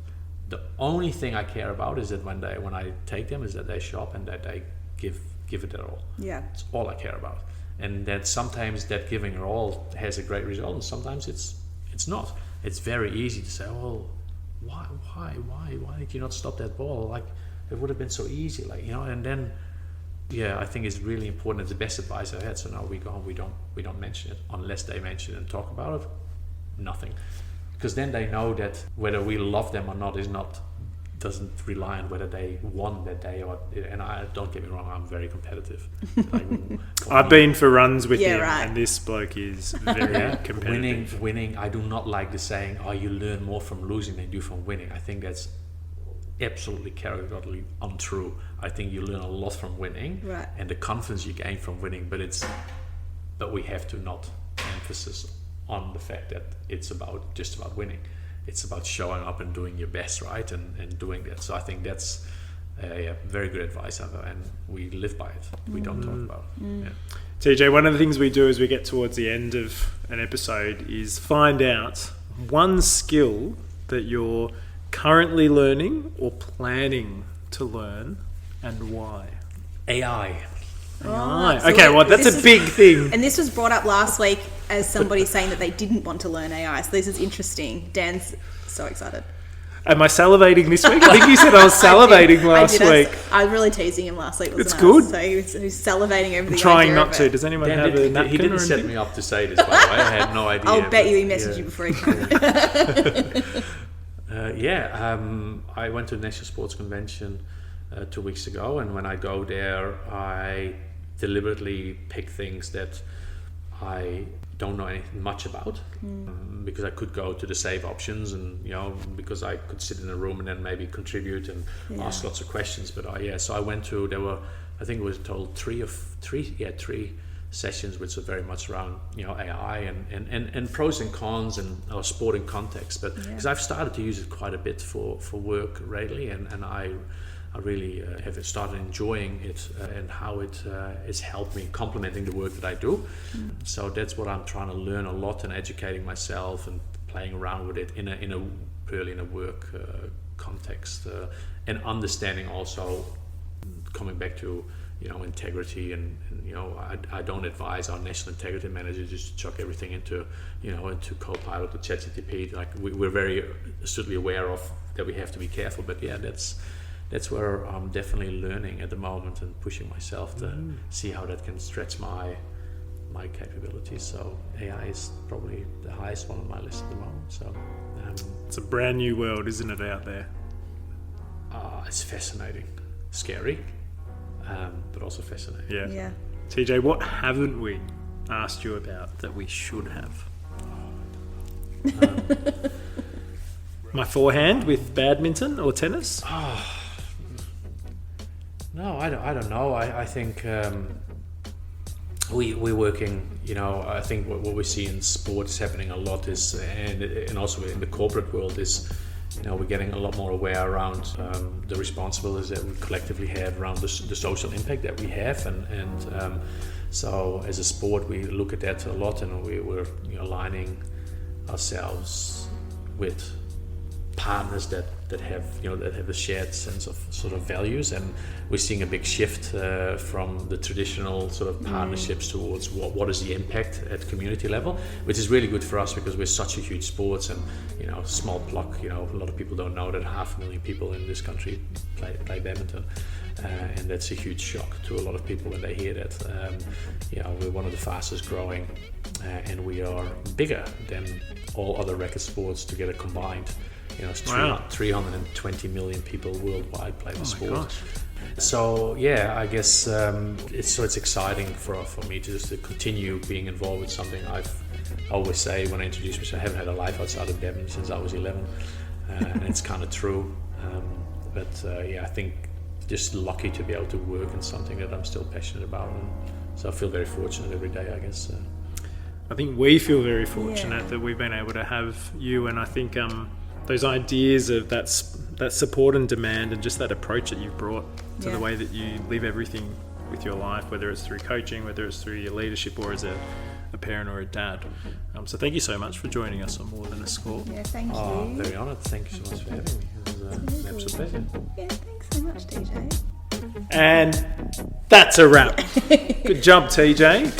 The only thing I care about is that when I take them is that they show up and that they give it their all. Yeah. It's all I care about. And that sometimes that giving it all has a great result, and sometimes it's not. It's very easy to say, well, why did you not stop that ball? Like, it would have been so easy, and then I think it's really important. It's the best advice I had. So now we don't mention it unless they mention it and talk about it. Nothing, because then they know that whether we love them or not doesn't rely on whether they won that day or. And I don't get me wrong, I'm very competitive. I've been for runs with him, right. and this bloke is very competitive. Winning. I do not like the saying, "Oh, you learn more from losing than you do from winning." I think that's absolutely categorically untrue. I think you learn a lot from winning, right. and the confidence you gain from winning. But we have to not emphasis on the fact that it's just about winning. It's about showing up and doing your best, right? And doing that. So I think that's very good advice ever, and we live by it. We don't talk about it. Yeah. TJ, one of the things we do as we get towards the end of an episode is find out one skill that you're currently learning or planning to learn, and why. AI. Right. So Okay, well, that's a big thing. And this was brought up last week as somebody saying that they didn't want to learn AI. So this is interesting. Dan's so excited. Am I salivating this week? I think you said I was salivating last week. I was really teasing him last week, wasn't It's I? good. So he was salivating over the Trying idea not of to. it. Does anyone Dan have a napkin he didn't or set anything? me up to say this, by the way. I had no idea. I'll bet you he but, messaged you before he came. I went to the National Sports Convention 2 weeks ago, and when I go there, I deliberately pick things that I don't know anything much about, because I could go to the safe options, and because I could sit in a room and then maybe contribute and ask lots of questions. But so I went to, there were, I think it was told three sessions which are very much around AI and pros and cons and our sporting context. But because I've started to use it quite a bit for work lately, and I really have started enjoying it and how it has helped me complementing the work that I do. So that's what I'm trying to learn a lot, and educating myself and playing around with it in a work context, and understanding also, coming back to integrity and I don't advise our national integrity manager just to chuck everything into Copilot or ChatGPT. Like we're very astutely aware of that we have to be careful, but that's where I'm definitely learning at the moment and pushing myself to see how that can stretch my capabilities. So AI is probably the highest one on my list at the moment. So It's a brand new world, isn't it, out there? it's fascinating, scary, but also fascinating. Yeah. TJ, what haven't we asked you about that we should have? My forehand with badminton or tennis? No, I don't know. I think we're working. I think what we see in sports happening a lot is, and also in the corporate world is, we're getting a lot more aware around the responsibilities that we collectively have around the social impact that we have, and so as a sport we look at that a lot, and we're aligning ourselves with partners that have that have a shared sense of sort of values, and we're seeing a big shift from the traditional sort of partnerships towards what is the impact at community level, which is really good for us because we're such a huge sports, and small block, a lot of people don't know that 500,000 people in this country play badminton, and that's a huge shock to a lot of people when they hear that. We're one of the fastest growing, and we are bigger than all other racket sports together combined. It's 320 million people worldwide play the sport. Gosh. So I guess it's exciting for me to just to continue being involved with something. I always say when I introduce myself, I haven't had a life outside of badminton since I was 11, and it's kind of true. But I think just lucky to be able to work in something that I'm still passionate about, and so I feel very fortunate every day, I guess. I think we feel very fortunate that we've been able to have you, and I think those ideas of that support and demand, and just that approach that you've brought to the way that you live everything with your life, whether it's through coaching, whether it's through your leadership, or as a parent or a dad. So thank you so much for joining us on More Than a Score. Yeah, thank you. Very honoured. Thank you so much for having me. It was an absolute pleasure. Yeah, thanks so much, TJ. And that's a wrap. Good job, TJ.